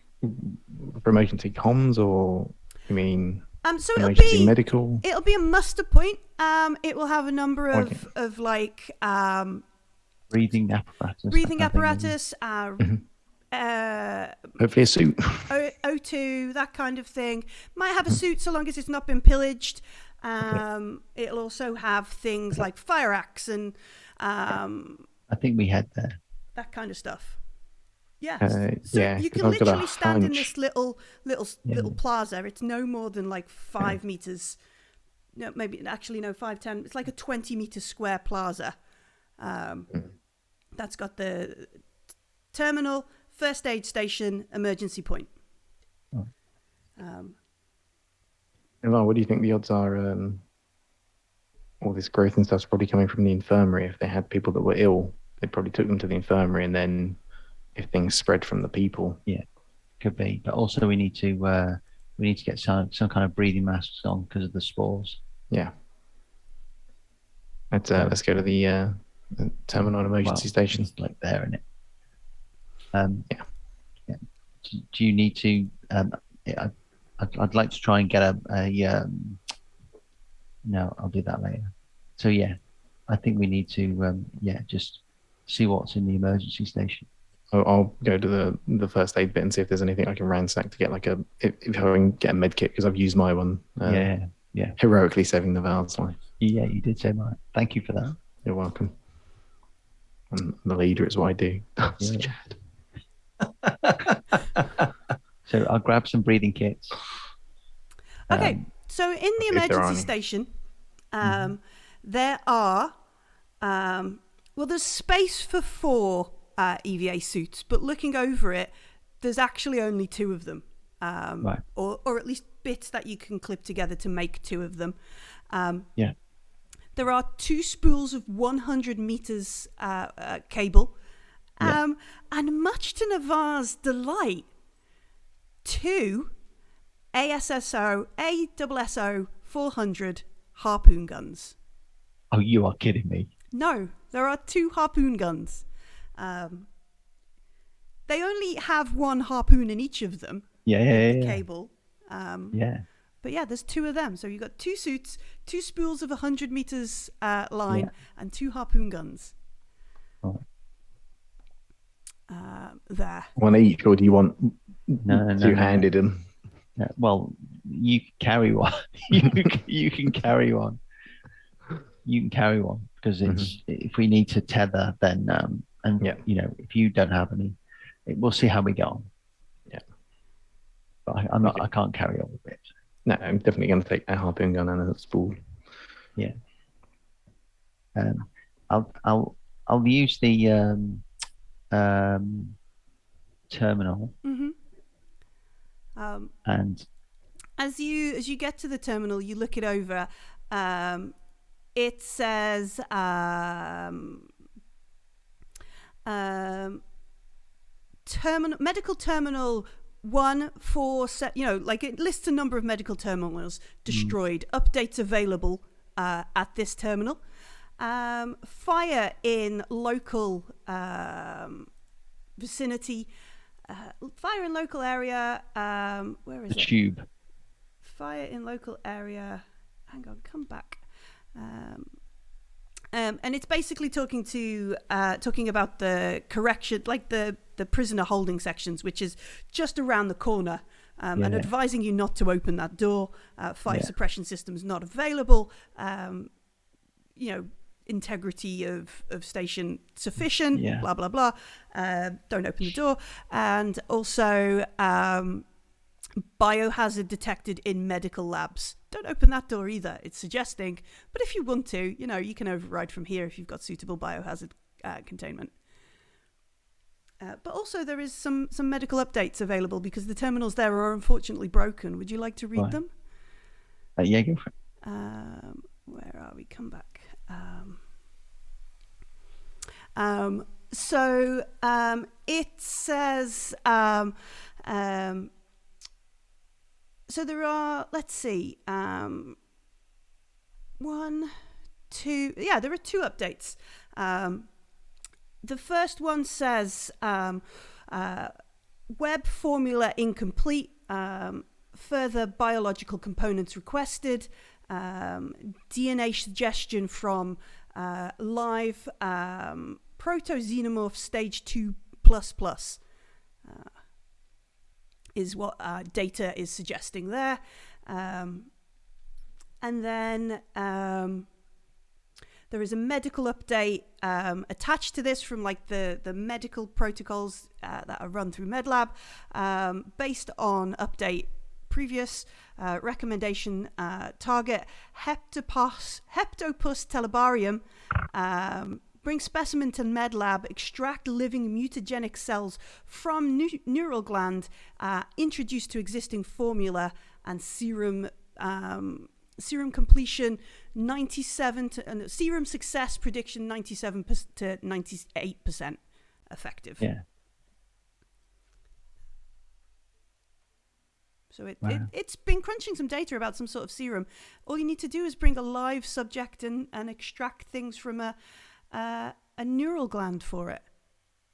for emergency comms, or you mean so emergency medical? It'll be a muster point. It will have a number of like breathing apparatus. Hopefully a suit. O2, that kind of thing. Might have a suit so long as it's not been pillaged. It'll also have things like fire axe and I think we had that kind of stuff. You can I've got literally a stand in hunch. this little plaza. It's no more than like 5 meters. No, maybe actually no, 5-10. It's like a 20-meter square plaza. That's got the terminal, first aid station, emergency point. Well, what do you think the odds are? All this growth and stuff's probably coming from the infirmary. If they had people that were ill, they probably took them to the infirmary, and then if things spread from the people, could be. But also we need to get some kind of breathing masks on because of the spores. Yeah. Let's go to the terminal emergency station. It's like there, isn't it? Do you need to? I'd like to try and get no, I'll do that later. So I think we need to just see what's in the emergency station. I'll go to the first aid bit and see if there's anything I can ransack to get like if I can get a med kit, because I've used my one. Yeah. Heroically saving the Val's life. Yeah, you did say that. Thank you for that. You're welcome. I'm the leader. It's what I do. Yeah. So I'll grab some breathing kits. Okay, so in the if there are emergency any. station, there are, there's space for 4 EVA suits, but looking over it, there's actually only 2 of them, Right. or at least bits that you can clip together to make 2 of them. Yeah. There are 2 spools of 100 meters cable, and much to Navarre's delight, 2 ASSO 400 harpoon guns. Oh, you are kidding me. No, there are 2 harpoon guns. They only have 1 harpoon in each of them. Yeah. Cable. Yeah. But yeah, there's 2 of them. So you've got 2 suits, 2 spools of 100 meters line, and 2 harpoon guns. Right. There. One each, or do you want No. two-handed them? Yeah, well, you can carry one. you can carry one. You can carry one because it's if we need to tether, then if you don't have any, we'll see how we get on. Yeah, but I'm not. I can't carry all of it. No, I'm definitely going to take a harpoon gun and a spool. Yeah. I'll use the terminal. And as you get to the terminal, you look it over. It says medical terminal 147. Like it lists a number of medical terminals destroyed. Updates available at this terminal. Fire in local vicinity. Fire in local area. Where is the it? tube. Fire in local area. Hang on, come back. And it's basically talking about the correction, like the prisoner holding sections, which is just around the corner, and advising you not to open that door. Fire suppression systems not available. Integrity of station sufficient. Blah blah blah. Don't open the door, and also biohazard detected in medical labs. Don't open that door either. It's suggesting, but if you want to, you can override from here if you've got suitable biohazard containment. But also there is some medical updates available because the terminals there are unfortunately broken. Would you like to read them? Yeah, go for it. Where are we? Come back. So it says so there are, let's see, there are 2 updates. The first one says web formula incomplete, further biological components requested, DNA suggestion from live proto-xenomorph stage 2++. Is what data is suggesting there. And then there is a medical update attached to this from like the medical protocols that are run through MedLab based on update previous recommendation target Heptopus telebarium. Bring specimen to MedLab, extract living mutagenic cells from neural gland, introduced to existing formula, and serum completion 97 to serum success prediction 97 to 98% effective. Yeah. So it's been crunching some data about some sort of serum. All you need to do is bring a live subject and extract things from a neural gland for it.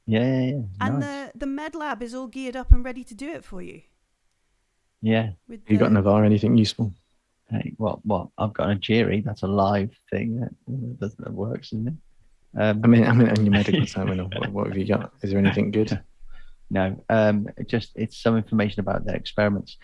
Yeah. And nice. the med lab is all geared up and ready to do it for you. Yeah. You got Navarre anything useful? Hey, well, I've got a Jiri. That's a live thing that works, isn't it? I mean, on your medical terminal, what have you got? Is there anything good? No, it's some information about their experiments.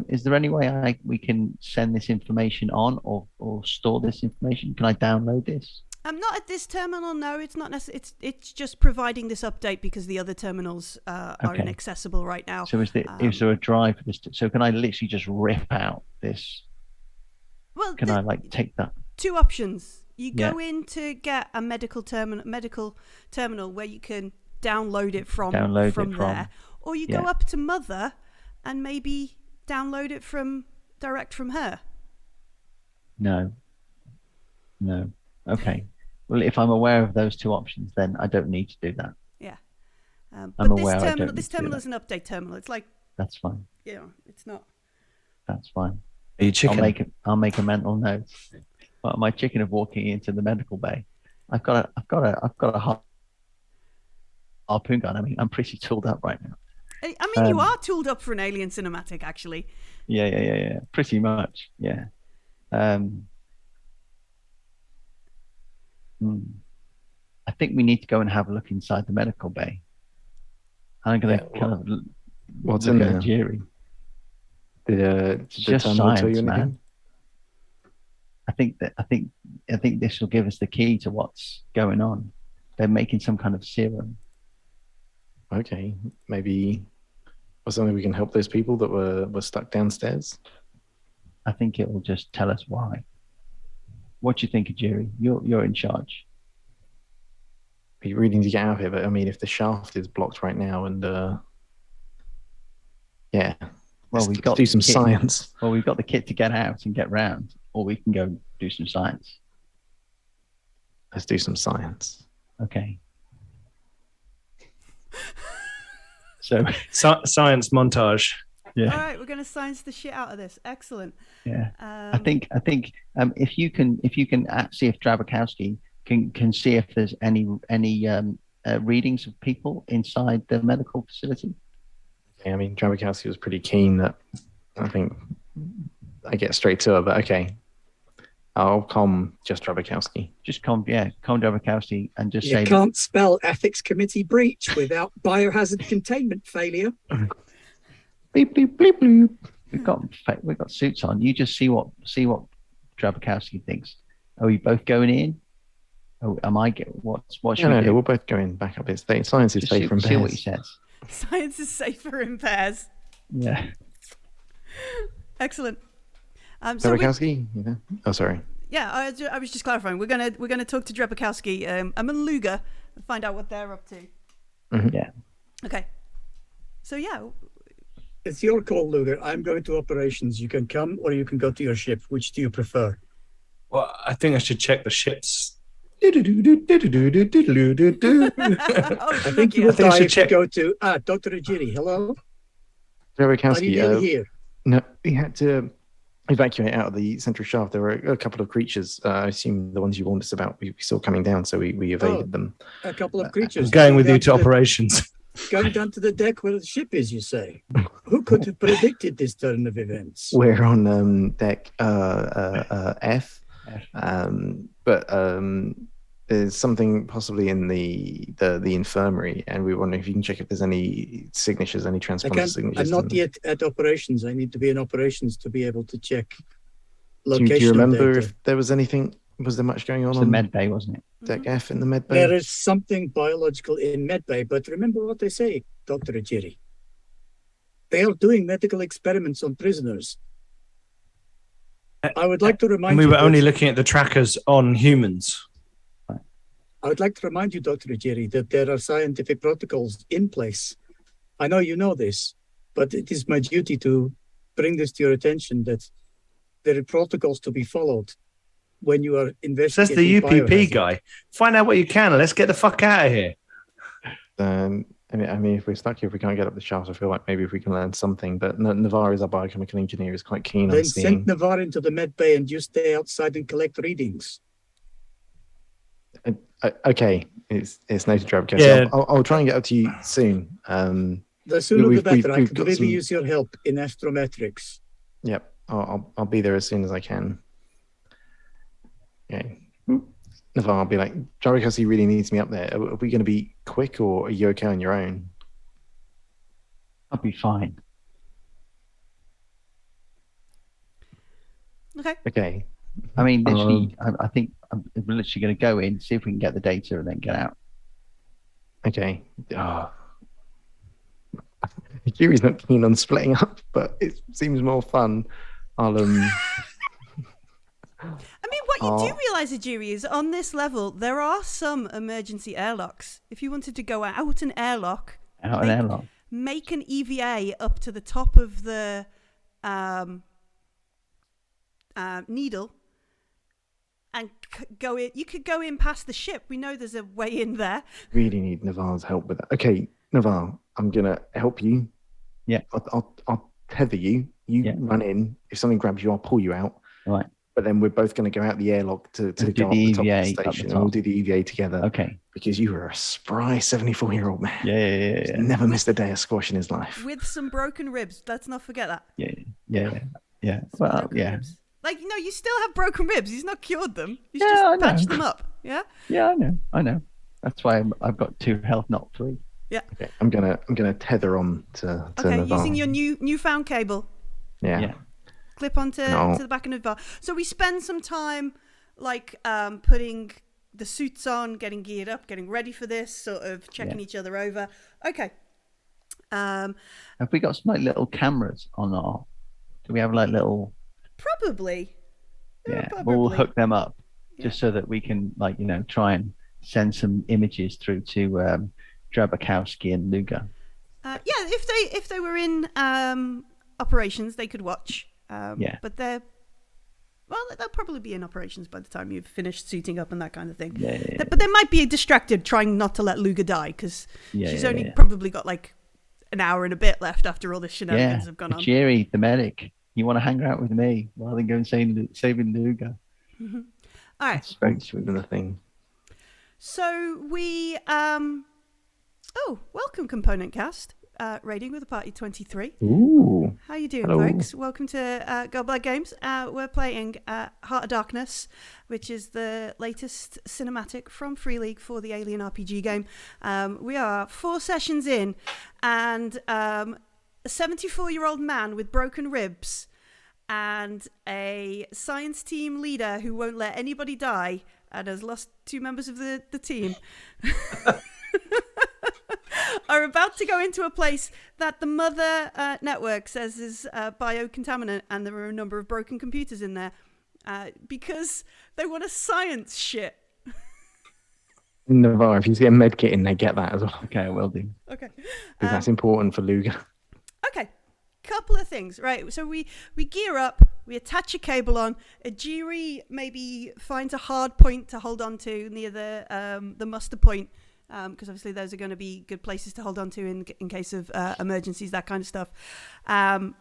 Is there any way we can send this information on or store this information? Can I download this? Not at this terminal. No, it's not necessary. It's just providing this update because the other terminals are Okay. inaccessible right now. So is there a drive for this? So can I literally just rip out this? Well, Can I like take that? 2 options. You Yeah. go in to get a medical terminal where you can download it from Download it from from- there, or you go yeah. up to Mother and maybe download it direct from her. No. Okay. Well, if I'm aware of those 2 options, then I don't need to do that. Yeah. I'm But aware I don't this need to do terminal that. is an update terminal. It's like, That's fine. it's not. That's fine. Are you chicken? I'll make a mental note. Well, my chicken of walking into the medical bay. I've got a harpoon gun. I mean, I'm pretty tooled up right now. I mean, you are tooled up for an Alien cinematic, actually. Yeah. Pretty much. Yeah. I think we need to go and have a look inside the medical bay. I'm going to kind of what's look in at there? Jerry. Did the Just terminal tell you science, man. anything? I think this will give us the key to what's going on. They're making some kind of serum. Okay, maybe or something we can help those people that were stuck downstairs. I think it will just tell us why. What do you think, Jerry? You're in charge. We really need to get out of here, but I mean, if the shaft is blocked right now, and yeah, Well, let's do some kit. science. Well, we've got the kit to get out and get round, or we can go do some science. Let's do some science. Okay. So Science montage. yeah. All right, we're going to science the shit out of this. Excellent. Yeah, I think if you can see if Drabakowski can see if there's any readings of people inside the medical facility. Okay, I mean, Drabakowski was pretty keen that I think I get straight to her, but okay, I'll calm just Drabakowski. Just calm Drabakowski and just You say can't spell ethics committee breach without biohazard containment failure. Bleep bleep bleep bleep. we've got suits on. You just see what Drabakowski thinks. Are we both going in? Oh, am I get what's No, we'll both go in back up. It's science is Just safe from see what he bears. says. Science is safer in pairs. Yeah. Excellent. So Drabakowski, you know? Oh, sorry. I was just clarifying. We're gonna talk to Drabakowski and Luger and find out what they're up to. Mhm. Yeah. Okay. So yeah, It's your call, Luger. I'm going to operations. You can come or you can go to your ship. Which do you prefer? Well, I think I should check the ships. oh, I think you would think I die should if you check- go to Dr. Ajiri. Hello? Are you Drabakowski, nearly here? no, we had to evacuate out of the central shaft. There were a couple of creatures. I assume the ones you warned us about. We saw coming down, so we evaded them. A couple of creatures. I'm going with you Going to down the- operations. Going down to the deck where the ship is, you say? Who could have predicted this turn of events? We're on deck F, but there's something possibly in the infirmary, and we wonder if you can check if there's any signatures, any transponder signatures. I'm not yet at operations. I need to be in operations to be able to check Do location. you remember data. if there was anything? Was there much going It on was the med bay, wasn't it? deck F in the med bay? There is something biological in medbay, but remember what they say, Dr. Ajiri. They are doing medical experiments on prisoners. I would like to remind And we you. were only that- looking at the trackers on humans. I would like to remind you, Dr. Ajiri, that there are scientific protocols in place. I know you know this, but it is my duty to bring this to your attention that there are protocols to be followed when you are Says investigating. the UPP biohazard. guy. Find out what you can. Let's get the fuck out of here. I mean, if we're stuck here, if we can't get up the shaft, I feel like maybe if we can learn something. But Navarre is our biochemical engineer, is quite keen on Then seeing. send Navarre into the med bay and you stay outside and collect readings. Okay, it's noted, Drabkowski. Yeah. I'll try and get up to you soon. The sooner the We've- better. I we've could got really some- use your help in astrometrics. Yep, I'll be there as soon as I can. Okay. Navarre, I'll be like, Drabkowski really needs me up there. Are we going to be quick, or are you okay on your own? I'll be fine. Okay. Okay. I mean, literally, I think we're literally going to go in, see if we can get the data, and then get out. Okay. Yuri's not keen on splitting up, but it seems more fun. I'll I mean, what you do realise, Ajiri, is on this level there are some emergency airlocks. If you wanted to go out an airlock, make an EVA up to the top of the needle and go in. You could go in past the ship. We know there's a way in there. Really need Navarre's help with that. Okay, Navarre, I'm gonna help you. Yeah. I'll tether you. You run in. If something grabs you, I'll pull you out. Right. But then we're both going to go out the airlock to go up the top of the station, and we'll do the EVA together. Okay. Because you were a spry 74-year-old man. Yeah. He's never missed a day of squash in his life. With some broken ribs. Let's not forget that. Yeah. Well, yeah. Ribs. Like, no, you still have broken ribs. He's not cured them. He's just patched them up. Yeah. Yeah, I know. That's why I've got 2 health, not 3. Yeah. Okay. I'm gonna tether on to Navarre. Using your newfound cable. Yeah. Clip onto to the back of Navarre. So we spend some time putting the suits on, getting geared up, getting ready for this, sort of checking each other over. Okay. Have we got some little cameras on our? Do we have little? Probably. We'll hook them up just so that we can try and send some images through to Drabakowski and Luga. If they were in operations, they could watch. But they'll probably be in operations by the time you've finished suiting up and that kind of thing. But they might be distracted trying not to let Luga die because she's only probably got an hour and a bit left after all the shenanigans have gone on. Jerry, the medic, you want to hang out with me rather than going saving Luga. Mm-hmm. All right. That's very sweet of the thing. So we welcome Component Cast. Raiding with a party 23. Ooh. How you doing, Hello. folks? Welcome to Go Black Games. We're playing Heart of Darkness, which is the latest cinematic from Free League for the Alien RPG game. We are 4 sessions in, and a 74-year-old man with broken ribs and a science team leader who won't let anybody die and has lost 2 members of the team. Are about to go into a place that the mother network says is biocontaminant, and there are a number of broken computers in there because they want to science shit. Navarre, if you see a med kit in there, get that as well. Okay, I will do. Okay. Because that's important for Luga. Okay. Couple of things, right? So we gear up, we attach a cable on. Ajiri maybe finds a hard point to hold on to near the muster point. Because obviously those are going to be good places to hold on to in case of emergencies, that kind of stuff. And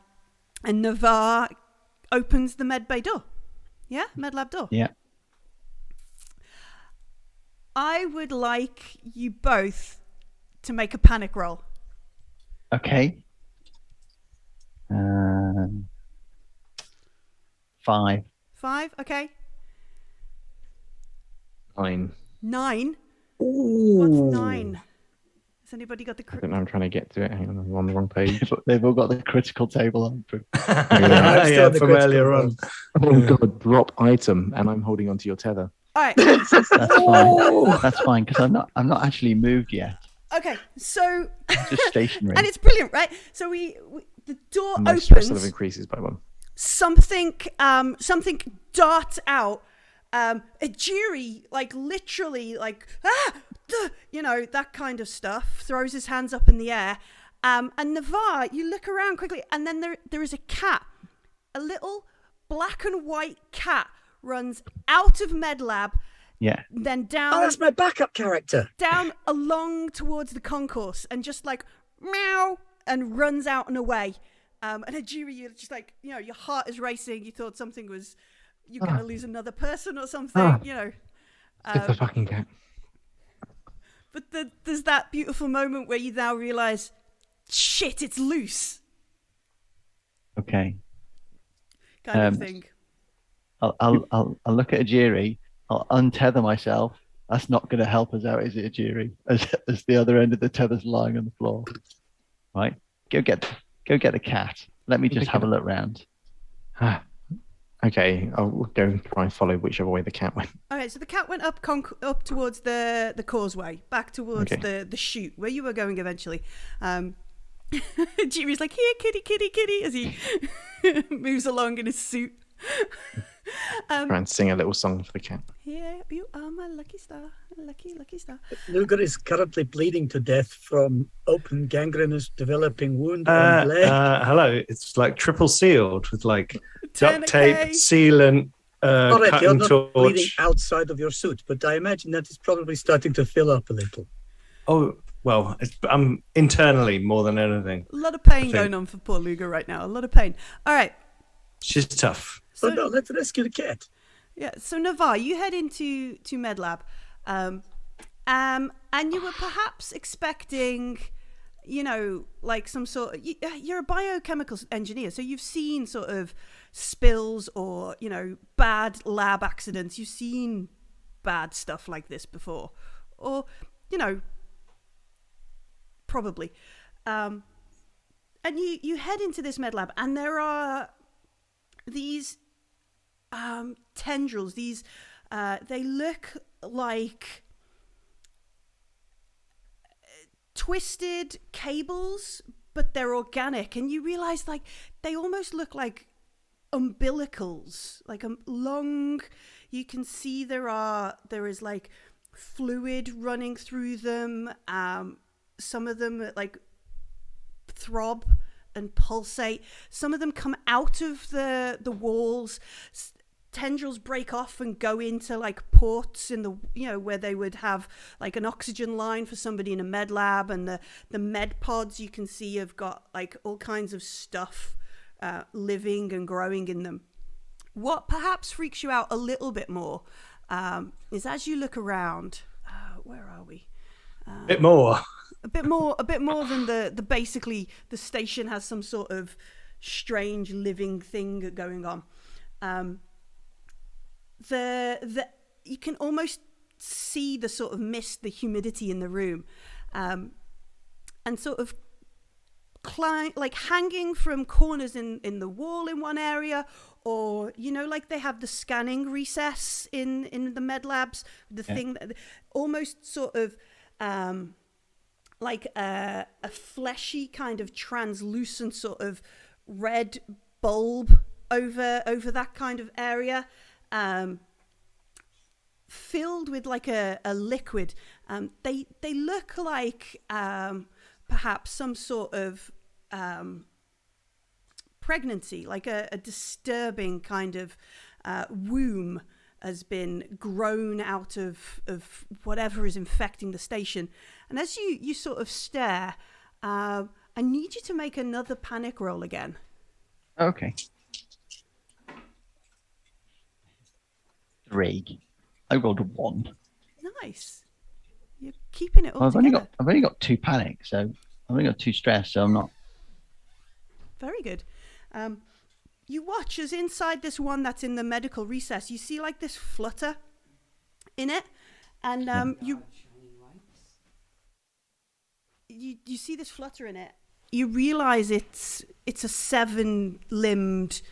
Navarre opens the med bay door. Yeah? Med lab door. Yeah. I would like you both to make a panic roll. Okay. 5. 5, okay. 9. 9. Ooh. What's 9? Has anybody got the... I don't know, I'm trying to get to it. Hang on, I'm on the wrong page. They've all got the critical table on. Yeah, from earlier on. Oh god, drop item, and I'm holding onto your tether. All right. That's fine. That's fine because I'm not actually moved yet. Okay, so... Just stationary. And it's brilliant, right? So the door My opens... stress level increases by 1. Something darts out. Ajiri, literally, that kind of stuff, throws his hands up in the air. And Navarre, you look around quickly, and then there is a cat. A little black and white cat runs out of MedLab. Yeah. Then down. Oh, that's my backup character. Down along towards the concourse and just meow and runs out and away. And Ajiri, you're just your heart is racing. You thought something was... You're going to lose another person or something, Get the fucking cat. But there's that beautiful moment where you now realise, shit, it's loose. Okay. Kind of thing. I'll look at Ajiri. I'll untether myself. That's not going to help us out, is it, Ajiri? As the other end of the tether's lying on the floor. Right? Go get the cat. Let me just have a look round. Okay, I'll go and try and follow whichever way the cat went. Okay, so the cat went up towards the causeway, back towards the chute where you were going eventually. Jimmy's like, here, kitty, kitty, kitty, as he moves along in his suit. Try and sing a little song for the cat. Here you are, my lucky star, lucky, lucky star. Luger is currently bleeding to death from open gangrenous developing wound on the leg. Hello, it's like triple sealed with like duct tape, Tourniquet. sealant, Alright, you're cutting not bleeding torch. outside of your suit, but I imagine that is probably starting to fill up a little. Oh, well, I'm internally more than anything. A lot of pain think- going on for poor Luger right now. A lot of pain. All right. She's tough. So So no, let's rescue the cat. yeah. So Navar, you head into MedLab, and you were perhaps expecting, you know, like some sort of, you're a biochemical engineer, so you've seen sort of spills or, you know, bad lab accidents. You've seen bad stuff like this before, or, you know, probably. And you head into this med lab, and there are these tendrils. These they look like twisted cables, but they're organic, and you realize like they almost look like umbilicals, like long. You can see there is like fluid running through them. Some of them like throb and pulsate. Some of them come out of the walls. Tendrils break off and go into like ports in the, you know, where they would have like an oxygen line for somebody in a med lab, and the med pods you can see have got like all kinds of stuff living and growing in them. What perhaps freaks you out a little bit more is as you look around. Where are we? Bit more. A bit more than the basically the station has some sort of strange living thing going on. You can almost see the sort of mist, the humidity in the room, and sort of like hanging from corners in the wall in one area, or, you know, like they have the scanning recess in the med labs, the thing that almost sort of like a fleshy kind of translucent sort of red bulb over that kind of area, filled with like a liquid. They look like perhaps some sort of pregnancy, like a disturbing kind of womb has been grown out of whatever is infecting the station. And as you sort of stare, I need you to make another panic roll again. Okay. 3. I rolled a 1. Nice. You're keeping it all I've together. only got 2 panic, so I've only got 2 stress, so I'm not. Very good. You watch as inside this one that's in the medical recess, you see like this flutter in it, and you see this flutter in it. You realize it's a 7-limbed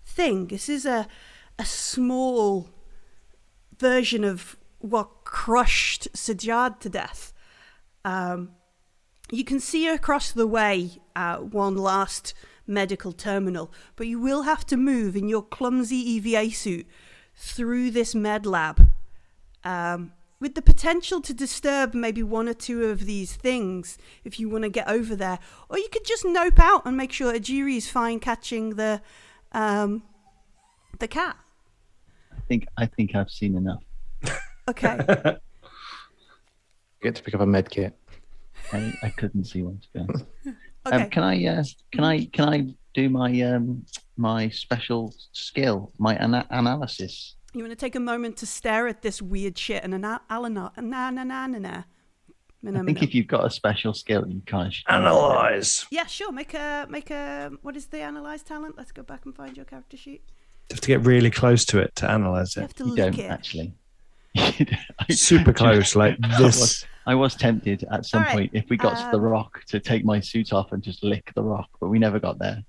thing. This is a small version of what crushed Sajjad to death. You can see across the way one last medical terminal, but you will have to move in your clumsy EVA suit through this med lab, with the potential to disturb maybe 1 or 2 of these things if you want to get over there. Or you could just nope out and make sure Ajiri is fine catching the cat. I think I've seen enough. Okay. Get to pick up a med kit. I couldn't see one, to be honest. Okay. Can I do my special skill, my analysis? You want to take a moment to stare at this weird shit and I think if you've got a special skill, you kind of should Analyze. Yeah, sure. Make a. What is the analyze talent? Let's go back and find your character sheet. You have to get really close to it to analyze You it. have to You lick don't it. actually. Super close, like this. I was tempted at some All right, point, if we got to the rock, to take my suit off and just lick the rock, but we never got there.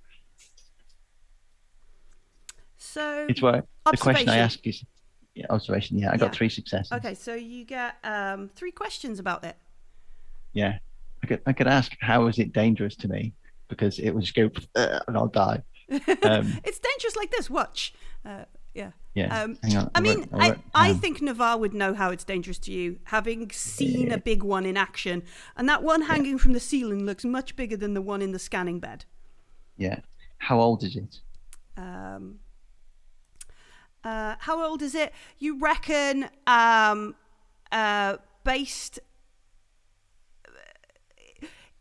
So It's where the question I observation. ask is observation. Yeah, I got 3 successes. Okay, so you get 3 questions about it. Yeah, I could ask how is it dangerous to me, because it would just go and I'll die. It's dangerous like this. Watch. Yeah. Yeah. Hang on. I think Navarre would know how it's dangerous to you, having seen a big one in action, and that one hanging from the ceiling looks much bigger than the one in the scanning bed. Yeah. How old is it? How old is it? You reckon based...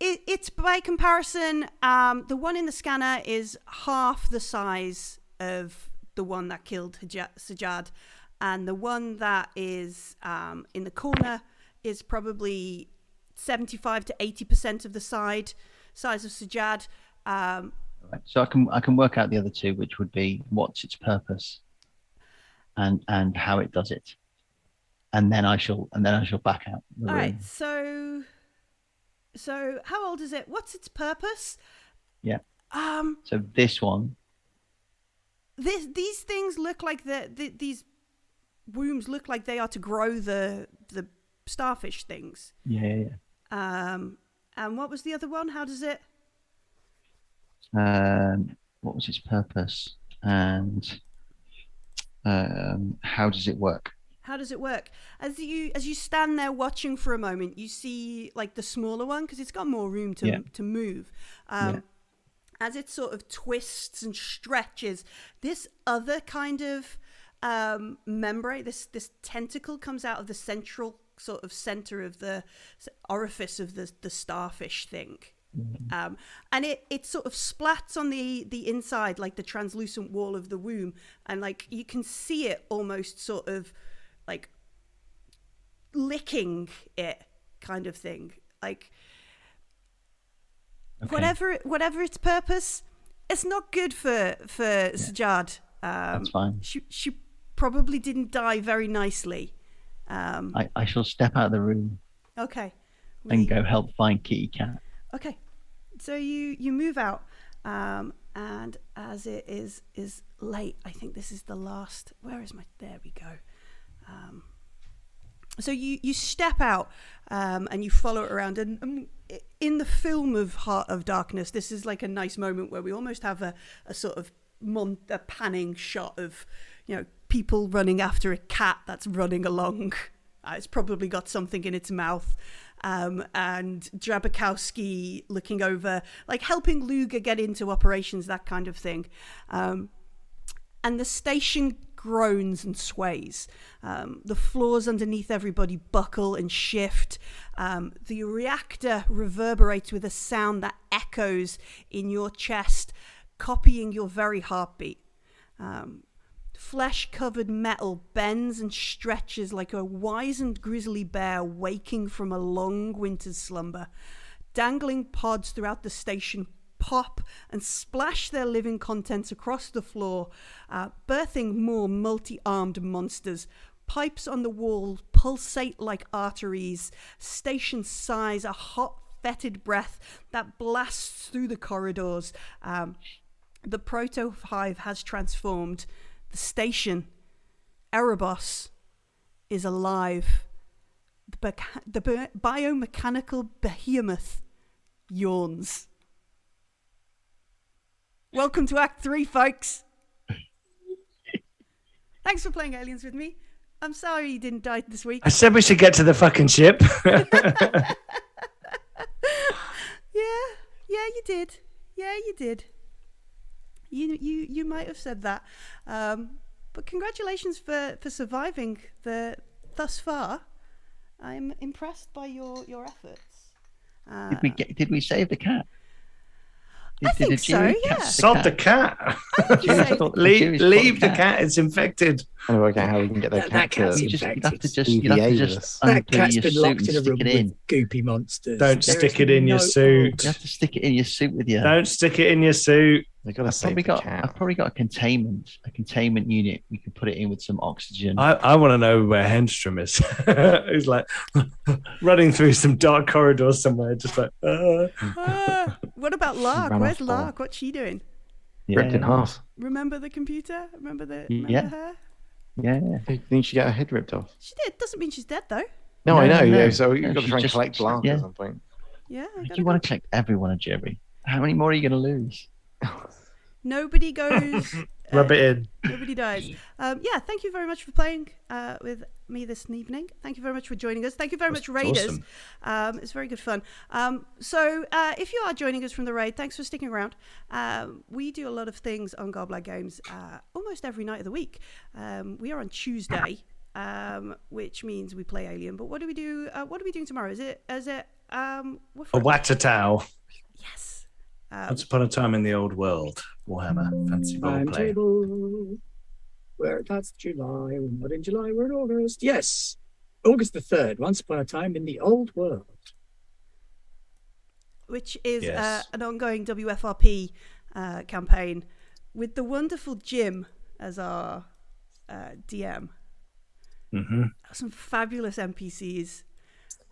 It's by comparison, the one in the scanner is half the size of the one that killed Sajjad, and the one that is in the corner is probably 75 to 80% of the size of Sajjad. Right. So I can work out the other 2, which would be what's its purpose, and how it does it, and then I shall back out the room. All right. So how old is it? What's its purpose? Yeah. So this one. These things look like these wombs look like they are to grow the starfish things. Yeah. And what was the other one? How does it? What was its purpose, and how does it work? How does it work? As you stand there watching for a moment, you see like the smaller one, because it's got more room to move. As it sort of twists and stretches, this other kind of membrane, this tentacle comes out of the central sort of center of the orifice of the starfish thing. And it sort of splats on the inside, like the translucent wall of the womb, and like you can see it almost sort of like licking it, kind of thing. Like whatever its purpose, it's not good for Sajjad. That's fine. She probably didn't die very nicely. I shall step out of the room. Okay. And go help find Kitty Cat. Okay. So you move out, and as it is late, I think this is the last. Where is my? There we go. So you step out, and you follow it around, and in the film of Heart of Darkness, this is like a nice moment where we almost have a sort of a panning shot of, people running after a cat that's running along. It's probably got something in its mouth. And Drabakowski looking over, like helping Luger get into operations, that kind of thing. And the station groans and sways. The floors underneath everybody buckle and shift. The reactor reverberates with a sound that echoes in your chest, copying your very heartbeat. Flesh-covered metal bends and stretches like a wizened grizzly bear waking from a long winter's slumber. Dangling pods throughout the station pop and splash their living contents across the floor, birthing more multi-armed monsters. Pipes on the wall pulsate like arteries. Station sighs a hot, fetid breath that blasts through the corridors. The proto-hive has transformed. The station, Erebos, is alive. The biomechanical behemoth yawns. Welcome to Act 3, folks. Thanks for playing Aliens with me. I'm sorry you didn't die this week. I said we should get to the fucking ship. Yeah, you did. Yeah, you did. You might have said that, but congratulations for surviving thus far. I'm impressed by your efforts. Did we save the cat? I think so. Yeah. Sod the cat. Leave the cat. It's infected. I want to work out how we can get that cat's infected. You'd have to just That cat's your been suit locked and in a stick room it in. with goopy monsters. Don't stick it in your suit. You have to stick it in your suit with you. Don't stick it in your suit. They've got to save the cat. I've probably got a containment unit. We can put it in with some oxygen. I want to know where Henstrom is. He's like running through some dark corridors somewhere, just like. What about Lark? Where's Lark? What's she doing? Ripped in half. Remember the computer? Remember Yeah. her? Yeah. I think she got her head ripped off. She did. Doesn't mean she's dead though. No, I know. No. Yeah, so you've No, got to she's try and just- collect Blanc yeah. at some point. Yeah. You want to collect everyone a Jerry. How many more are you going to lose? Nobody goes. Rub it in. Nobody dies. Thank you very much for playing with me this evening. Thank you very much for joining us. Thank you very much, Raiders. Awesome. It's very good fun. So if you are joining us from the raid, thanks for sticking around. We do a lot of things on Goblag Games almost every night of the week. We are on Tuesday, which means we play Alien. But what do we do? What are we doing tomorrow? Is it A Watatao. Yes. Once upon a time in the old world. Warhammer. Fancy role play. Timetable. That's July. We're not in July. We're in August. Yes, August the 3rd. Once upon a time in the old world. Which is Yes. an ongoing WFRP campaign with the wonderful Jim as our DM. Mm-hmm. Some fabulous NPCs.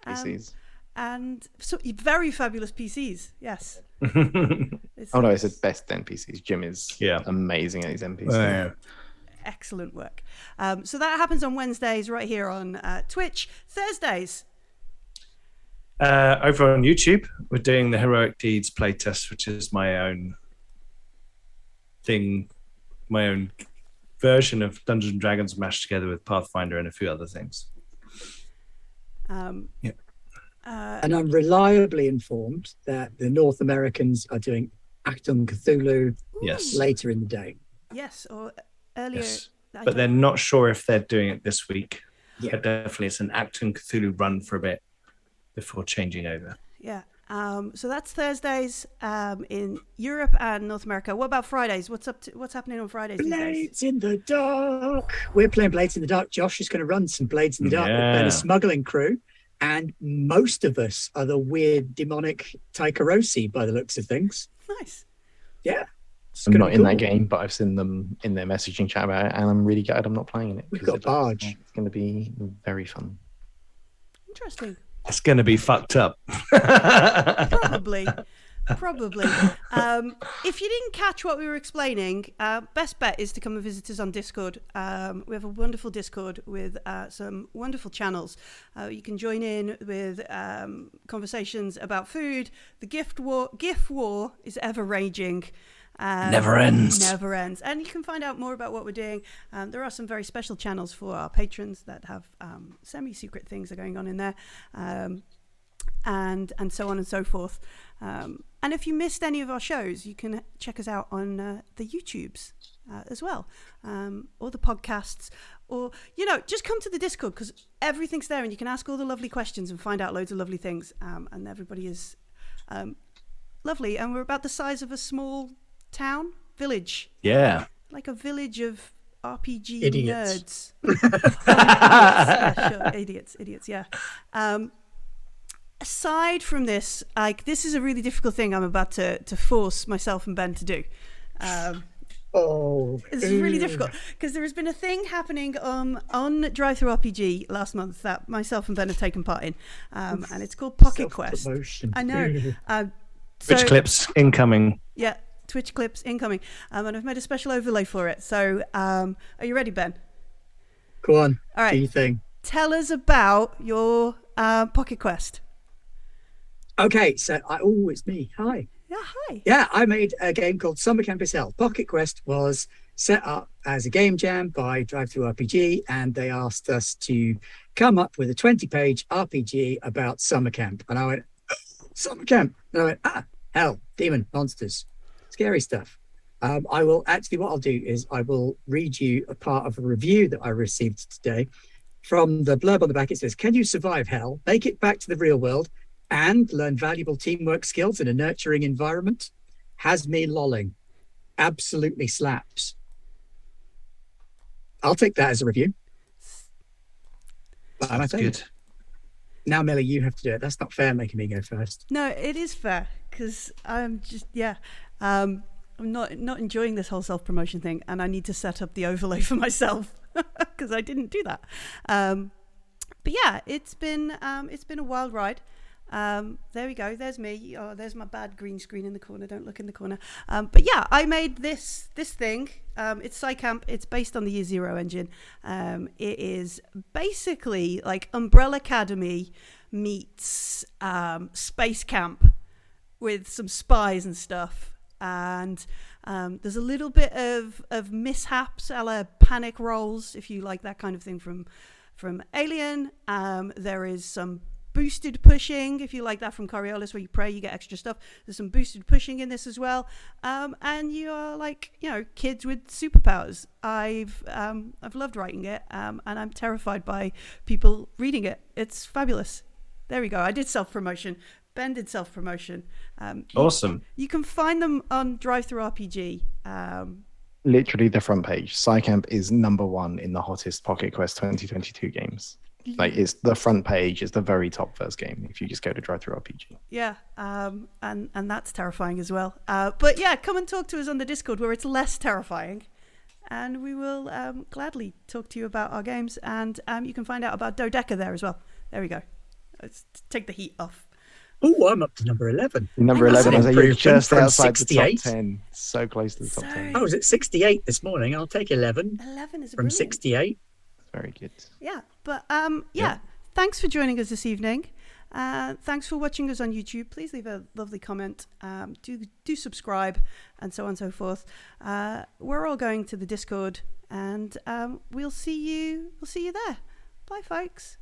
PCs. And so very fabulous PCs, yes. Oh no, it's the best NPCs. Jim is Yeah. amazing at his NPCs. Yeah. Excellent work. So that happens on Wednesdays right here on Twitch. Thursdays. Over on YouTube, we're doing the Heroic Deeds playtest, which is my own thing, my own version of Dungeons and Dragons mashed together with Pathfinder and a few other things. And I'm reliably informed that the North Americans are doing Acton Cthulhu Yes. later in the day. Yes, or earlier. Yes. I But they're don't- not sure if they're doing it this week. Yeah. But definitely it's an Acton Cthulhu run for a bit before changing over. Yeah. So that's Thursdays in Europe and North America. What about Fridays? What's happening on Fridays these days? Blades in the Dark. We're playing Blades in the Dark. Josh is going to run some Blades in the Dark with Yeah. a smuggling crew. And most of us are the weird demonic Taikarosi by the looks of things. Nice. Yeah. It's I'm gonna not be in that cool. game, but I've seen them in their messaging chat about it, and I'm really gutted I'm not playing it. We've 'cause got it looks Barge. like It's going to be very fun. Interesting. It's going to be fucked up. Probably. If you didn't catch what we were explaining, best bet is to come and visit us on Discord. We have a wonderful Discord with some wonderful channels. You can join in with conversations about food. The GIF war is ever raging. Never ends. Never ends. And you can find out more about what we're doing. There are some very special channels for our patrons that have semi-secret things that are going on in there. And so on and so forth. And if you missed any of our shows, you can check us out on the YouTubes as well, or the podcasts, or, just come to the Discord because everything's there and you can ask all the lovely questions and find out loads of lovely things. And everybody is lovely. And we're about the size of a small village, Yeah. like a village of RPG Idiots. nerds. Yeah, sure. Idiots, yeah. Aside from this, this is a really difficult thing I'm about to force myself and Ben to do. It's really difficult because there has been a thing happening on Drive Through RPG last month that myself and Ben have taken part in, and it's called Pocket Quest. Self-promotion. I know. Twitch clips incoming. Yeah, Twitch clips incoming, and I've made a special overlay for it. So, are you ready, Ben? Go on. All right. Do your thing. Tell us about your Pocket Quest. Okay, so it's me. Hi. Yeah, hi. Yeah, I made a game called Summer Camp SL. Pocket Quest was set up as a game jam by Drive Through RPG, and they asked us to come up with a 20-page RPG about summer camp. And I went, summer camp. And I went, hell, demon, monsters, scary stuff. What I'll do is I will read you a part of a review that I received today. From the blurb on the back, it says, can you survive hell, make it back to the real world, and learn valuable teamwork skills in a nurturing environment? Has me lolling. Absolutely slaps. I'll take that as a review. And I That's think good. now, Millie, you have to do it. That's not fair making me go first. No, it is fair because I'm just I'm not enjoying this whole self-promotion thing, and I need to set up the overlay for myself because I didn't do that. But yeah, it's been a wild ride. There we go. There's me. Oh, there's my bad green screen in the corner. Don't look in the corner. But yeah, I made this thing. It's Psi Camp. It's based on the E04 engine. It is basically like Umbrella Academy meets Space Camp with some spies and stuff. And there's a little bit of mishaps, a la panic rolls, if you like that kind of thing from Alien. There is some boosted pushing, if you like that, from Coriolis, where you pray, you get extra stuff. There's some boosted pushing in this as well. And you are like, kids with superpowers. I've loved writing it, and I'm terrified by people reading it. It's fabulous. There we go. I did self-promotion. Ben did self-promotion. Awesome. You can find them on DriveThruRPG. Literally the front page. Psi Camp is #1 in the hottest Pocket Quest 2022 games. Like, it's the front page is the very top first game if you just go to DriveThruRPG. Yeah, and that's terrifying as well. But yeah, come and talk to us on the Discord where it's less terrifying, and we will gladly talk to you about our games. And you can find out about Dodeca there as well. There we go. Let's take the heat off. Oh, I'm up to number 11. Number 11, I was you're just from outside 68. the top 10. So close to the top 10. I was at 68 this morning. I'll take 11 11 is from brilliant. 68. Very good. Yeah, but thanks for joining us this evening. Thanks for watching us on YouTube. Please leave a lovely comment. Do subscribe, and so on and so forth. We're all going to the Discord, and we'll see you there. Bye, folks.